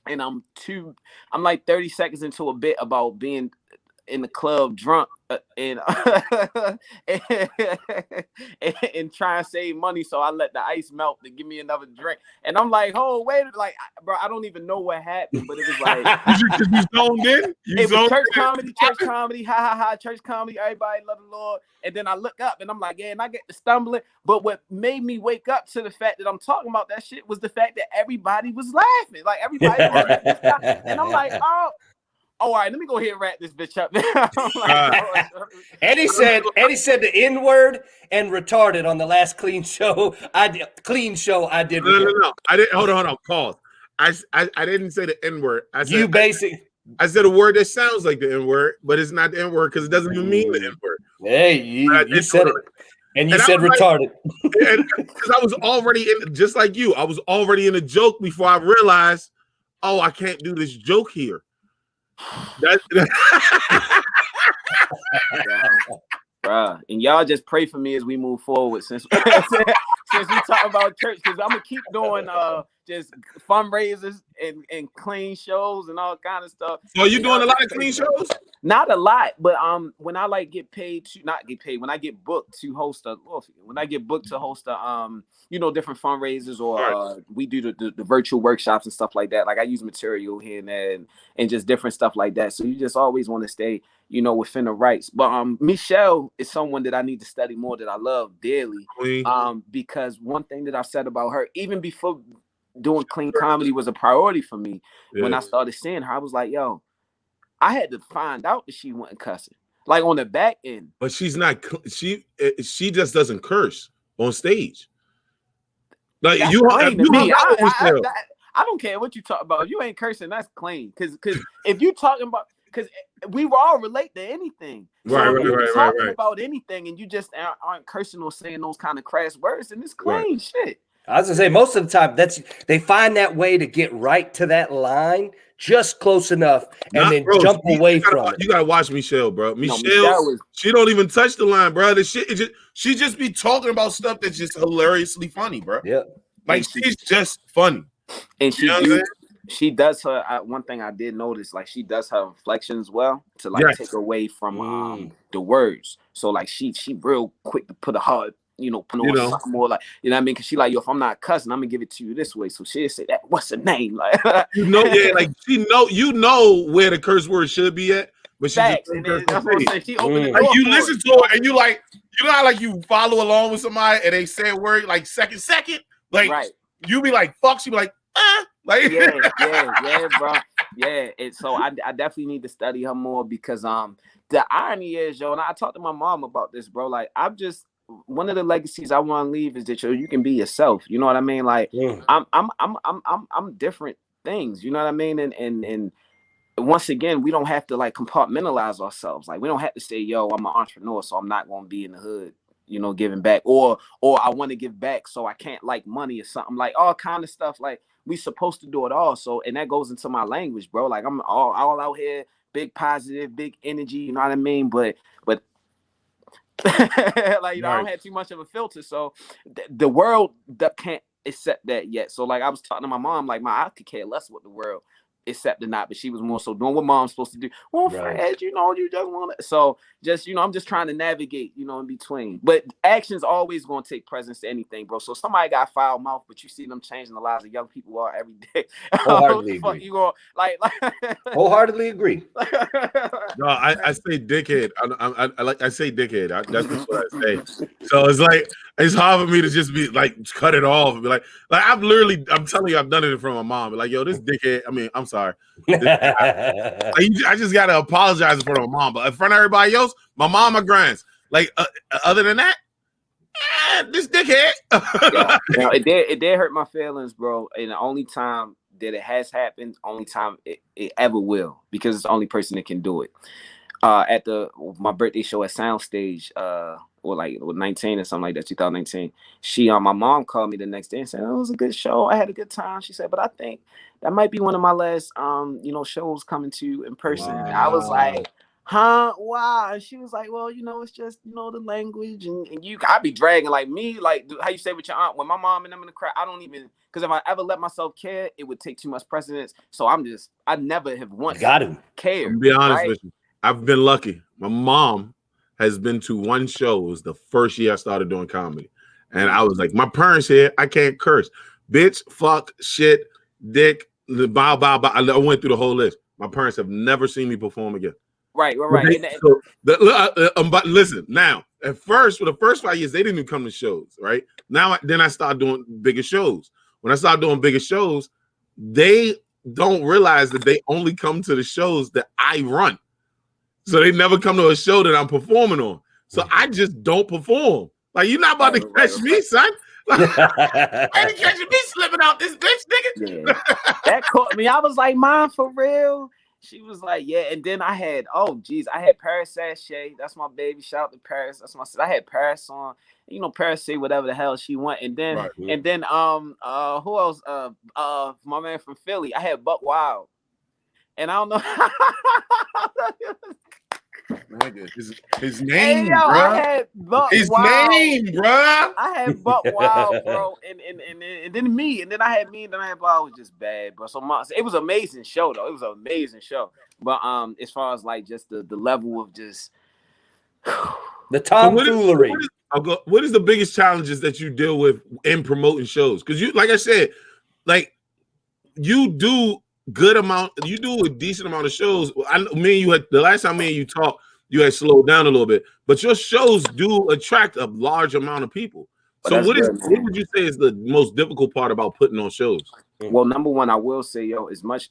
S2: and I'm like 30 seconds into a bit about being in the club drunk and try and save money, so I let the ice melt to give me another drink, and I'm like, oh wait, like bro, I don't even know what happened, but it was like
S4: you zoned in.
S2: It was church comedy, ha, church comedy. Everybody love the Lord, and then I look up and I'm like, yeah, and I get to stumbling. But what made me wake up to the fact that I'm talking about that shit was the fact that everybody was laughing, like everybody was laughing. And I'm like, oh. All right, let me go ahead and wrap this bitch up.
S1: Eddie said the N-word and retarded on the last clean show I did. No.
S4: I didn't. Hold on. Pause. I didn't say the N-word. I said a word that sounds like the N-word, but it's not the N-word because it doesn't even mean the N-word.
S1: Hey, you said it. And you said retarded.
S4: Because I was already in, just like you, I was already in a joke before I realized, oh, I can't do this joke here.
S2: Bruh, and y'all just pray for me as we move forward since we talk about church, because I'm gonna keep doing just fundraisers and clean shows and all kind of stuff.
S4: So you doing a lot of clean shows?
S2: Not a lot, but when I like get paid to not get paid, when I get booked to host a different fundraisers, or we do the virtual workshops and stuff like that. Like I use material here and there and just different stuff like that. So you just always want to stay, within the rights. But Michelle is someone that I need to study more, that I love dearly. Because one thing that I've said about her, even before doing clean comedy was a priority for me. When I started seeing her, I was like, yo, I had to find out that she wasn't cussing, like on the back end.
S4: But she's not. She just doesn't curse on stage. Like
S2: that's plain to me. I don't care what you talk about. If you ain't cursing, that's clean. Because if you talking about, because we all relate to anything. So if you're talking about anything and you just aren't cursing or saying those kind of crass words, then it's clean shit.
S1: I was gonna say most of the time they find that way to get right to that line just close enough and then jump away from it.
S4: You gotta watch Michelle, bro. Michelle
S2: Michelle
S4: she don't even touch the line, bro. The shit she just be talking about stuff that's just hilariously funny, bro.
S1: Yeah.
S4: Like she's just funny.
S2: And she does her one thing I did notice, like she does her inflections well to like take away from the words. So like she real quick to put a hard, put on something more like, you know what I mean? Cause she like, yo, if I'm not cussing, I'm gonna give it to you this way. So she'll say that, what's her name? Like
S4: like you know where the curse word should be at, but she
S2: that's what I'm saying. She opened the door.
S4: Like you listen to her and you like, you know how like you follow along with somebody and they say a word like second, like you be like fuck, she be like like
S2: yeah, bro. Yeah. And so I definitely need to study her more because the irony is, yo, and I talked to my mom about this, bro. Like I'm just one of the legacies I want to leave is that you can be yourself. You know what I mean? Like I'm different things. You know what I mean? And once again, we don't have to like compartmentalize ourselves. Like we don't have to say, yo, I'm an entrepreneur, so I'm not going to be in the hood, giving back, or I want to give back, so I can't like money or something, like all kind of stuff. Like we supposed to do it all. So, and that goes into my language, bro. Like I'm all out here, big positive, big energy. You know what I mean? But like, I don't have too much of a filter. So the world that can't accept that yet. So like I was talking to my mom, like I could care less what the world accept or not, but she was more so doing what mom's supposed to do. Well, Fred, you just want to. So just, I'm just trying to navigate, in between. But action's always going to take presence to anything, bro. So somebody got foul mouth, but you see them changing the lives of young people are every day.
S1: Wholeheartedly agree.
S2: You going like
S1: wholeheartedly agree.
S4: No, I say dickhead. I say dickhead. That's just what I say. So it's like it's hard for me to just be like cut it off and be like I'm telling you, I've done it in front of my mom. But like, yo, this dickhead. I mean, I'm sorry. I just gotta apologize in front of my mom, but in front of everybody else, my mom, my grands. Like other than that, this dickhead.
S2: It did hurt my feelings, bro. And the only time that it has happened, only time it ever will, because it's the only person that can do it. At my birthday show at Soundstage, or like 19 or something like that, 2019. My mom called me the next day and said, "Oh, it was a good show. I had a good time." She said, "But I think that might be one of my last shows coming to in person." Wow. And I was like, huh? Wow. And she was like, "Well, it's just the language and I be dragging like me, like how you say with your aunt, when my mom and them in the crowd, I don't even, because if I ever let myself care, it would take too much precedence. So I never have once cared.
S4: To be honest with you, I've been lucky. My mom has been to one show. It was the first year I started doing comedy. And I was like, my parents here, I can't curse. Bitch, fuck, shit, dick, bow. I went through the whole list. My parents have never seen me perform again.
S2: Right.
S4: But listen, now, at first, for the first 5 years, they didn't even come to shows, right? Then I started doing bigger shows. When I started doing bigger shows, they don't realize that they only come to the shows that I run. So they never come to a show that I'm performing on. So I just don't perform. Like, you're not about to catch me, son. Like, I ain't catching me slipping out this bitch, nigga.
S2: Yeah. That caught me. I was like, "Mom, for real?" She was like, "Yeah." And then I had Paris Sachet. That's my baby. Shout out to Paris. That's my sister. I had Paris on. Paris say whatever the hell she want. And then who else? My man from Philly. I had Buck Wild. And I don't know.
S4: His name, bro. I had Buck Wild.
S2: I had Buck Wild, bro, and then me, and then I had me, and then I had Wild. Was just bad, bro. So it was an amazing show, though. It was an amazing show. But as far as like just the level of just
S1: the tomfoolery.
S4: What is the biggest challenges that you deal with in promoting shows? Because you, like I said, like you do a decent amount of shows. The last time me and you talked, you had slowed down a little bit, but your shows do attract a large amount of people. So what would you say is the most difficult part about putting on shows?
S2: Well, number one, I will say, as much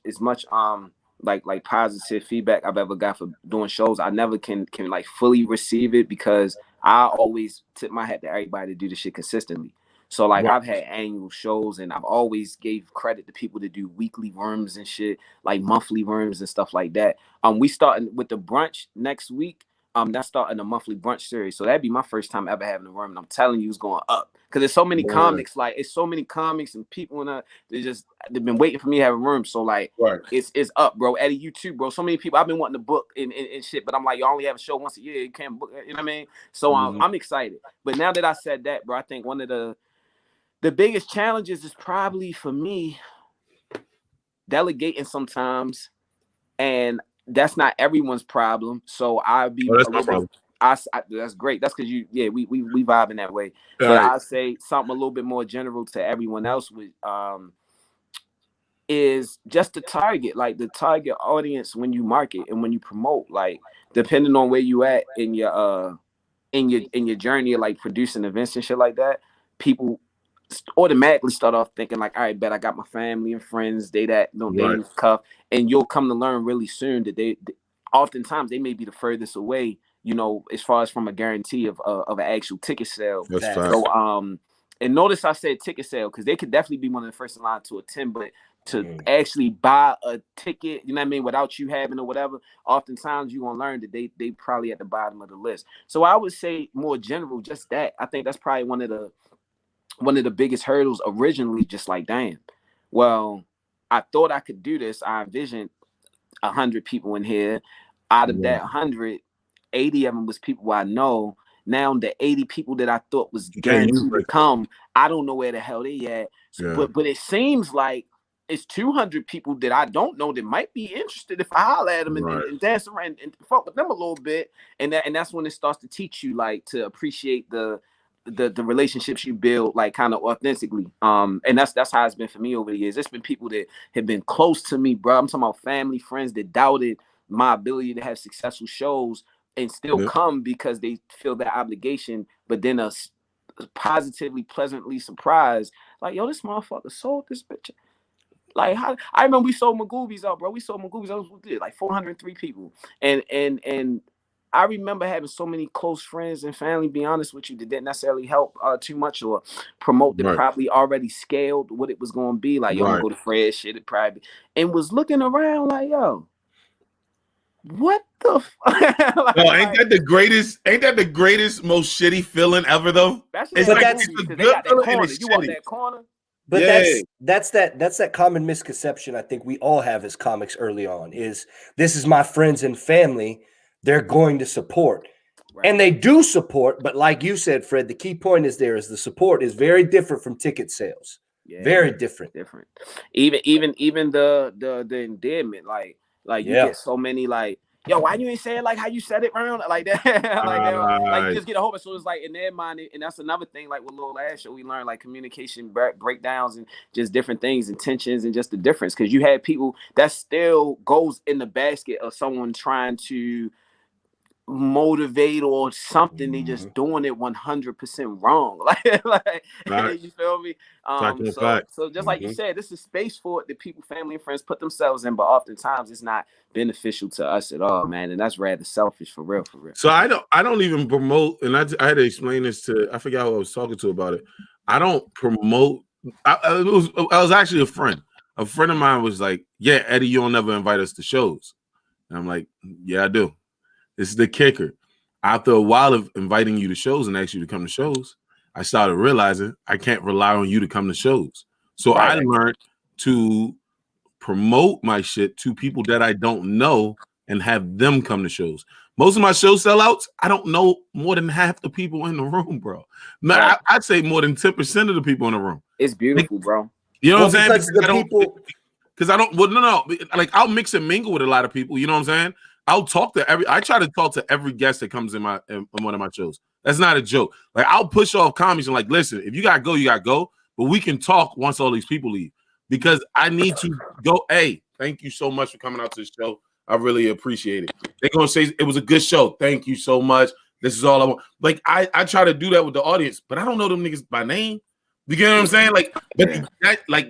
S2: like positive feedback I've ever got for doing shows, I never can like fully receive it, because I always tip my hat to everybody to do the shit consistently. So like I've had annual shows, and I've always gave credit to people to do weekly rooms and shit, like monthly rooms and stuff like that. We starting with the brunch next week. That's starting a monthly brunch series. So that'd be my first time ever having a room. And I'm telling you, it's going up. Because there's so many comics, like it's so many comics and people in they've been waiting for me to have a room. So like it's up, bro. Eddie, you too, bro. So many people I've been wanting to book and shit, but I'm like, you only have a show once a year. You can't book, you know what I mean? So I'm excited. But now that I said that, bro, I think one of the biggest challenges is probably for me delegating sometimes, and that's not everyone's problem. So I'll be
S4: that's my problem.
S2: That's great. That's because we vibe in that way. All but right. I'll say something a little bit more general to everyone else with is just the target audience when you market and when you promote, like depending on where you at in your journey of like producing events and shit like that, people automatically start off thinking like, all right, bet I got my family and friends, they cuff, and you'll come to learn really soon that they oftentimes they may be the furthest away, you know, as far as from a guarantee of an actual ticket sale.
S4: That's fine.
S2: So and notice I said ticket sale because they could definitely be one of the first in line to attend, but to actually buy a ticket, you know what I mean, without you having or whatever, oftentimes you're gonna learn that they probably at the bottom of the list. So I would say more general, just that. I think that's probably one of the biggest hurdles originally, just like, damn, well, I thought I could do this. I envisioned 100 people in here. Out of that 100, 80 of them was people I know. Now the 80 people that I thought was guaranteed to come, I don't know where the hell they at. So, but it seems like it's 200 people that I don't know that might be interested if I holler at them and dance around and fuck with them a little bit. And that's when it starts to teach you like to appreciate the relationships you build like kind of authentically. And that's how it's been for me over the years. It's been people that have been close to me, bro. I'm talking about family, friends that doubted my ability to have successful shows and still come because they feel that obligation, but then positively, pleasantly surprised, like, yo, this motherfucker sold this bitch. Like, how I remember we sold Magoobies out, bro. We sold Magoobies out with like 403 people, and I remember having so many close friends and family, be honest with you, that didn't necessarily help too much or promote that probably already scaled what it was going to be. Like, yo, go to Fred shit, it probably, and was looking around like, yo, what the fuck? Like,
S4: ain't that the greatest, most shitty feeling ever, though?
S2: That's they got that corner. You want that corner?
S1: But that's that common misconception I think we all have as comics early on is this is my friends and family. They're going to support. Right. And they do support, but like you said, Fred, the key point is the support is very different from ticket sales. Yeah, very different.
S2: Even the endearment, like you get so many like, yo, why you ain't say it like how you said it around like that? Like you just get a whole. So it's like in their mind, and that's another thing. Like with Lil last show, we learned like communication breakdowns and just different things and tensions and just the difference because you had people that still goes in the basket of someone trying to motivate or something. They just doing it 100% wrong. Like you feel me? So just like you said, this is space for it that people, family and friends put themselves in, but oftentimes it's not beneficial to us at all, man. And that's rather selfish for real.
S4: So I don't even promote, and I had to explain this to, I forgot who I was talking to about it. I don't promote. I was actually a friend of mine was like, yeah, Eddie, you'll never invite us to shows. And I'm like, yeah, I do. This is the kicker. After a while of inviting you to shows and asking you to come to shows, I started realizing I can't rely on you to come to shows. So I learned to promote my shit to people that I don't know and have them come to shows. Most of my show sellouts, I don't know more than half the people in the room, bro. Man, I'd say more than 10% of the people in the room.
S2: It's beautiful, bro.
S4: You know what I'm saying? Because I don't, like I'll mix and mingle with a lot of people. You know what I'm saying? I try to talk to every guest that comes in one of my shows. That's not a joke. Like I'll push off comics and like, listen, if you gotta go, you gotta go. But we can talk once all these people leave because I need to go. Hey, thank you so much for coming out to the show. I really appreciate it. They're gonna say it was a good show. Thank you so much. This is all I want. Like I try to do that with the audience, but I don't know them niggas by name. You get what I'm saying? Like, but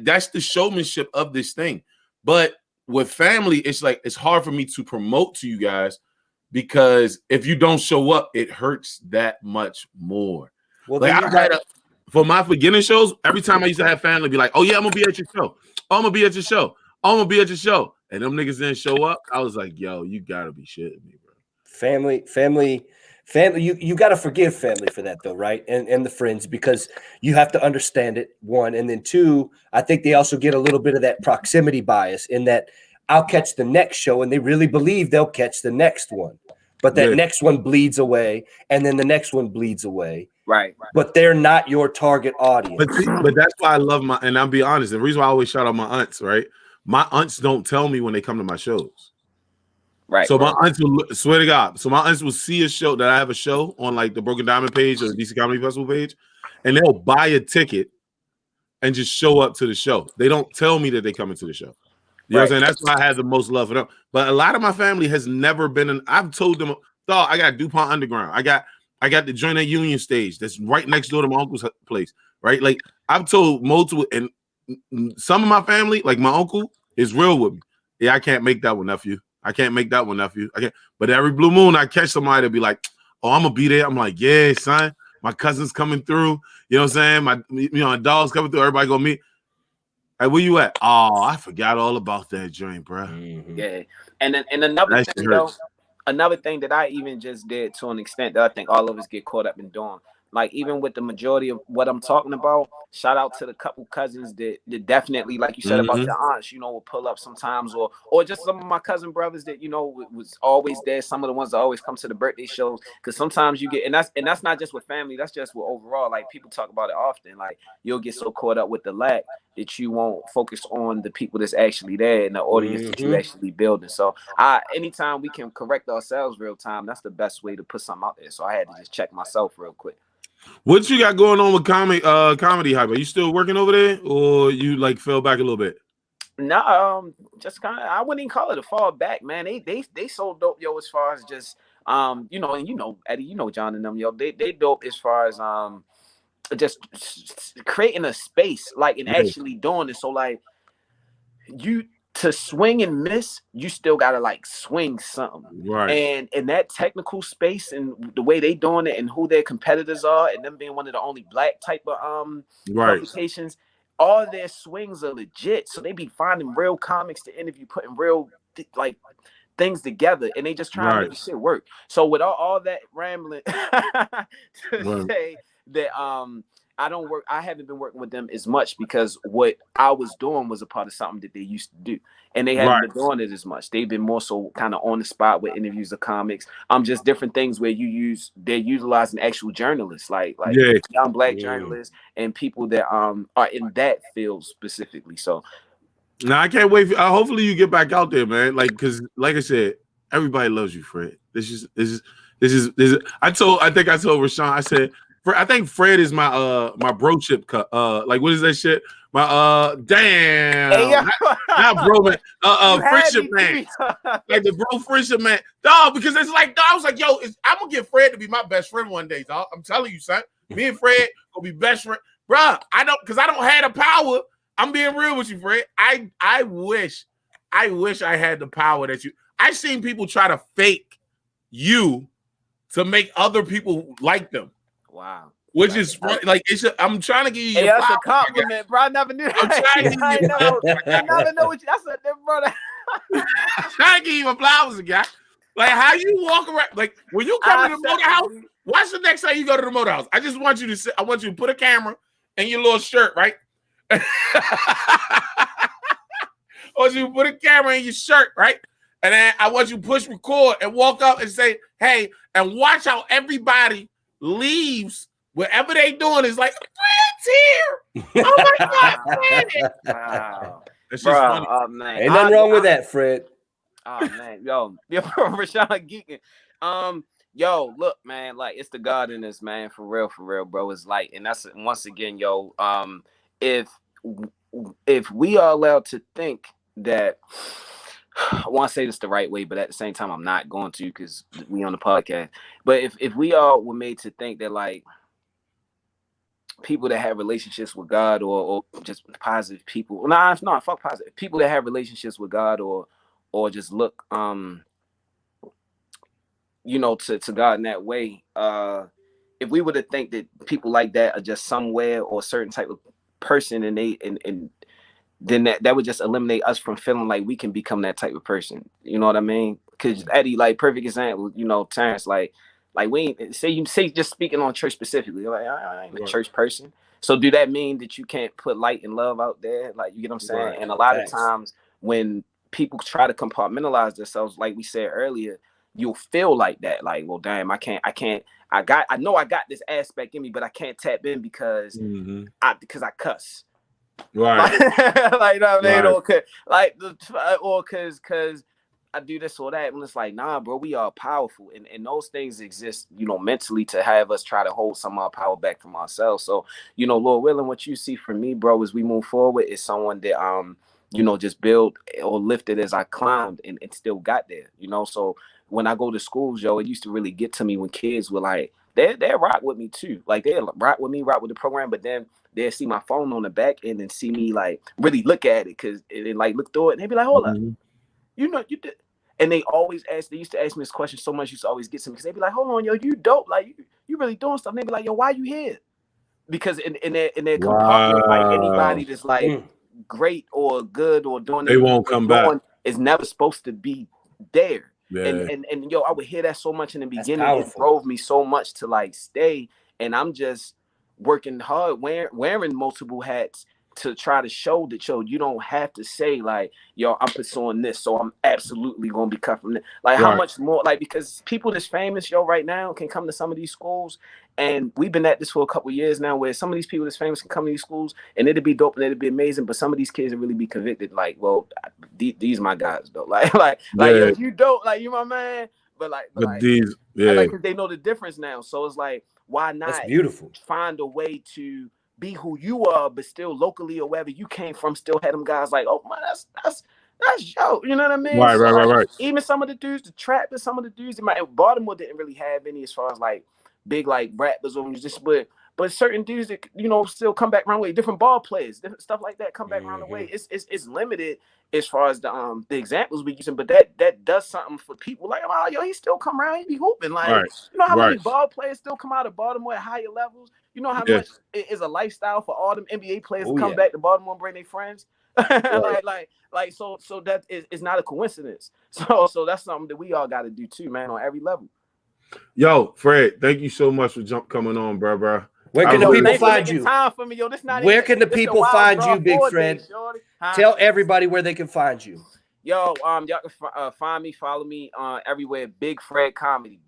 S4: that's the showmanship of this thing. But with family, it's like it's hard for me to promote to you guys because if you don't show up, it hurts that much more. Well, like for my beginning shows, every time I used to have family be like, "Oh yeah, I'm gonna be at your show. Oh, I'm gonna be at your show. Oh, I'm gonna be at your show," and them niggas didn't show up. I was like, "Yo, you gotta be shitting me, bro."
S1: Family. You got to forgive family for that though, right? And the friends, because you have to understand it, one, and then two, I think they also get a little bit of that proximity bias in that I'll catch the next show and they really believe they'll catch the next one, but that next one bleeds away and then the next one bleeds away.
S2: Right.
S1: But they're not your target audience.
S4: But that's why I love and I'll be honest, the reason why I always shout out my aunts, right? My aunts don't tell me when they come to my shows.
S2: Right.
S4: So my aunts will, swear to God, so my aunts will see a show that I have a show on like the Broken Diamond page or the DC Comedy Festival page, and they'll buy a ticket and just show up to the show. They don't tell me that they coming to the show. You know what I'm saying? That's why I have the most love for them. But a lot of my family has never been I've told them, dog, I got DuPont Underground. I got the joint at Union Stage that's right next door to my uncle's place, right? Like I've told multiple, and some of my family, like my uncle, is real with me. Yeah, I can't make that one, nephew. I can't make that one, nephew. I can't. But every blue moon, I catch somebody that be like, "Oh, I'm gonna be there." I'm like, "Yeah, son, my cousin's coming through." You know what I'm saying? My dog's coming through. Everybody gonna meet. Hey, where you at? Oh, I forgot all about that joint, bro.
S2: Mm-hmm. Yeah, and another thing, though, another thing that I even just did to an extent that I think all of us get caught up in doing. Like even with the majority of what I'm talking about, shout out to the couple cousins that definitely, like you said about your aunts, will pull up sometimes, or just some of my cousin brothers that was always there. Some of the ones that always come to the birthday shows, because sometimes you get, and that's not just with family, that's just with overall. Like people talk about it often. Like you'll get so caught up with the lack that you won't focus on the people that's actually there and the audience that you actually building. So anytime we can correct ourselves real time, that's the best way to put something out there. So I had to just check myself real quick.
S4: What you got going on with comedy hype? Are you still working over there, or you like fell back a little bit?
S2: No, just kind of. I wouldn't even call it a fall back, man. They so dope, yo. As far as just and Eddie, John and them, yo. They dope as far as just creating a space, like, and actually doing it. So like you. To swing and miss, you still gotta like swing something,
S4: right?
S2: And that technical space and the way they doing it and who their competitors are, and them being one of the only black type of publications, all their swings are legit. So they be finding real comics to interview, putting real like things together, and they just trying to make the shit work. So with all that rambling to say that I haven't been working with them as much because what I was doing was a part of something that they used to do, and they haven't been doing it as much. They've been more so kind of on the spot with interviews of comics, just different things where they're utilizing actual journalists, like young black journalists and people that are in that field specifically. So
S4: now I can't wait. Hopefully you get back out there, man. Like, because like I said, everybody loves you, Fred. This is. I think I told Rashawn. I said. I think Fred is my broship cut. Like what is that shit? My damn, not bro man. Friendship man. Like the bro friendship man. Dog, because it's like, dog, I was like, yo, I'm gonna get Fred to be my best friend one day, dog. I'm telling you, son. Me and Fred gonna be best friend, bruh. I don't have the power. I'm being real with you, Fred. I wish I had the power that you. I've seen people try to fake you to make other people like them.
S2: Wow.
S4: Which is like I'm trying to give you.
S2: That's a compliment, bro. I never knew that.
S4: I'm trying to give you.
S2: I never know what you. That's a brother.
S4: I'm trying to give you my flowers, guy. Like how you walk around. Like when you come to the motor house. Watch the next time you go to the motor house. I just want you to sit. I want you to put a camera in your little shirt, right? I want you to put a camera in your shirt, right? And then I want you to push record and walk up and say, "Hey," and watch how everybody leaves whatever they doing is like Fred's here. Oh my God, Fred.
S2: Wow.
S4: That's just funny.
S2: Oh, man.
S1: Ain't nothing wrong with that, Fred.
S2: Oh man, yo, Rashawn geeking. Yo, look, man, like it's the God in this, man, for real, bro. It's like, and that's once again, yo, if we are allowed to think that. I want to say this the right way, but at the same time, I'm not going to because we on the podcast. But if we all were made to think that like people that have relationships with God or just positive people, fuck positive people that have relationships with God or just look to God in that way. If we were to think that people like that are just somewhere or a certain type of person and then that would just eliminate us from feeling like we can become that type of person. You know what I mean? because Eddie, like perfect example, you know, Terrance, like we ain't say just speaking on church specifically, like I ain't a church person. So do that mean that you can't put light and love out there? Like, you get what I'm saying?
S1: Right.
S2: And a lot of times when people try to compartmentalize themselves, like we said earlier, you'll feel like that. Like, well, damn, I know I got this aspect in me, but I can't tap in because I cuss.
S4: Right.
S2: Like, you know what I mean? Or cause I do this or that. And it's like, nah, bro, we are powerful. And those things exist, you know, mentally to have us try to hold some of our power back from ourselves. So, you know, Lord willing, what you see from me, bro, as we move forward is someone that you know, just build or lifted as I climbed and still got there, you know. So when I go to schools, yo, it used to really get to me when kids were like, they rock with me too. Like, they rock with me, rock with the program, but then they'll see my phone on the back end and see me like really look at it, because it like look through it and they'd be like, hold up, you know, you did. And they used to ask me this question so much, used to always get to me, because they'd be like, hold on, yo, you dope, like you really doing stuff. And they'd be like, yo, why you here? Because in their compartment, like anybody that's like great or good or doing
S4: they won't come back
S2: is never supposed to be there.
S4: Yeah.
S2: And yo, I would hear that so much in the beginning. It drove me so much to like stay. And I'm just working hard, wearing multiple hats to try to show that, yo, you don't have to say like, yo, I'm pursuing this, so I'm absolutely gonna be cut from this. Like, how much more, like, because people that's famous, yo, right now can come to some of these schools, and we've been at this for a couple of years now, where some of these people that's famous can come to these schools and it'd be dope and it'd be amazing, but some of these kids would really be convicted, like, well, these my guys though, like yo, you dope, like, you my man, but these, like, cause they know the difference now. So it's like, why not find a way to be who you are, but still locally or wherever you came from, still had them guys like, oh man, that's yo, you know what I mean?
S4: Right.
S2: Even some of the dudes, the trap, and some of the dudes in Baltimore didn't really have any as far as like big like rappers or musicians, but certain dudes that, you know, still come back around the way, different ball players, different stuff like that come back around the way. It's limited as far as the examples we using, but that does something for people. Like, oh, yo, he still come around, he be hooping. Like, you know how many ball players still come out of Baltimore at higher levels? You know how much it is a lifestyle for all them NBA players to come back to Baltimore and bring their friends. So that is not a coincidence. So that's something that we all got to do too, man, on every level.
S4: Yo, Fred, thank you so much for coming on, bro.
S1: Where can the people find you? Where can the people find you, Big Fred? Tell everybody where they can find you.
S2: Yo, y'all can follow me everywhere. Big Fred Comedy.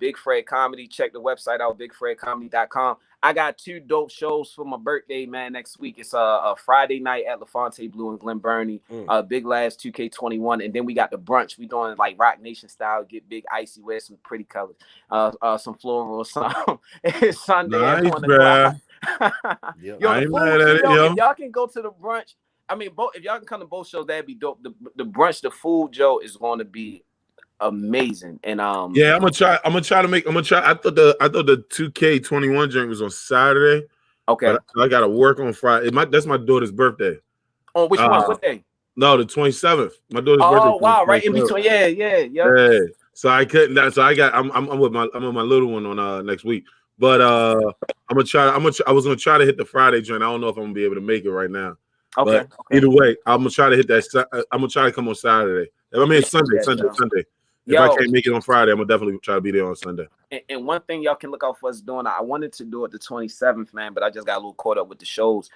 S2: Check the website out, bigfredcomedy.com. I got 2 dope shows for my birthday, man, next week. It's a Friday night at LaFonte Blue in Glen Burnie, Big Labs 2K21, and then we got the brunch. We doing like Rock Nation style, get big icy, wear some pretty colors, some floral, some. It's Sunday at 1 o'clock. Yo, if y'all can go to the brunch, I mean, if y'all can come to both shows, that'd be dope. The brunch, the food, Joe, is going to be amazing. And
S4: yeah, I'm gonna try. I thought the 2K21 drink was on Saturday.
S2: Okay,
S4: but I gotta work on Friday. That's my daughter's birthday.
S2: Oh, which one? What day?
S4: No, the 27th. My daughter's birthday.
S2: Oh wow, right in between. Yeah.
S4: So I couldn't. So I'm with my little one on next week. But I was gonna try to hit the Friday joint. I don't know if I'm gonna be able to make it right now.
S2: Okay.
S4: Either way, I'm gonna try to hit that. I'm gonna try to come on Saturday. I mean, Sunday. If I can't make it on Friday, I'm gonna definitely try to be there on Sunday.
S2: And one thing y'all can look out for us doing, I wanted to do it the 27th, man, but I just got a little caught up with the shows.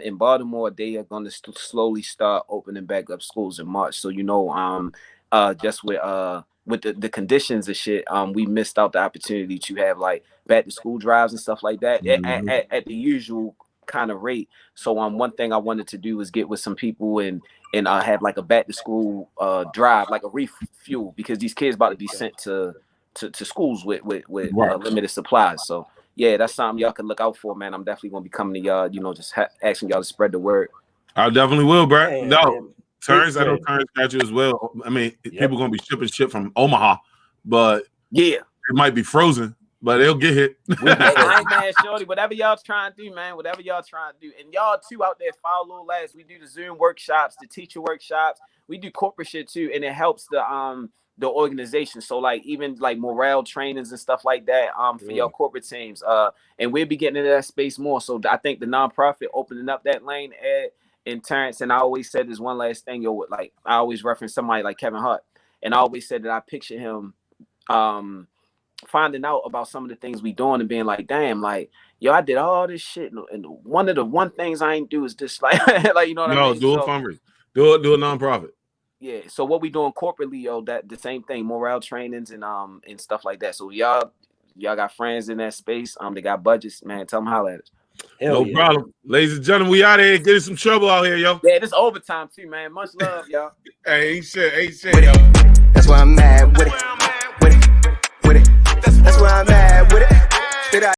S2: In Baltimore, they are going to slowly start opening back up schools in March. So, you know, just with the conditions and shit, we missed out the opportunity to have like back to school drives and stuff like that at the usual kind of rate. So one thing I wanted to do was get with some people and have like a back to school drive, like a refuel, because these kids about to be sent to schools with limited supplies. So yeah, that's something y'all can look out for, man. I'm definitely gonna be coming to y'all, you know, just asking y'all to spread the word.
S4: I definitely will, bro. Hey, no, Terrance, I know Terrance got you as well. I mean, people gonna be shipping shit from Omaha, but
S2: yeah,
S4: it might be frozen. But they'll get hit.
S2: I ain't mad, shorty. Whatever y'all trying to do, man. Whatever y'all trying to do. And y'all too out there, follow Liles. We do the Zoom workshops, the teacher workshops. We do corporate shit too, and it helps the organization. So like even like morale trainings and stuff like that for your corporate teams. And we'll be getting into that space more. So I think the nonprofit opening up that lane, Ed and Terrance. And I always said this one last thing, like I always reference somebody like Kevin Hart. And I always said that I picture him finding out about some of the things we doing and being like, damn, like, yo, I did all this shit, and one of the things I ain't do is just like, like, you know what I mean?
S4: Do a fundraiser, do a nonprofit.
S2: Yeah. So what we doing corporately, yo, that the same thing, morale trainings and stuff like that. So y'all got friends in that space. They got budgets, man. Tell them holla at us.
S4: No problem. Ladies and gentlemen, we out of here. Get in some trouble out here, yo.
S2: Yeah, this overtime too, man. Much love, y'all.
S4: Hey, ain't shit, yo.
S3: That's why I'm mad with it.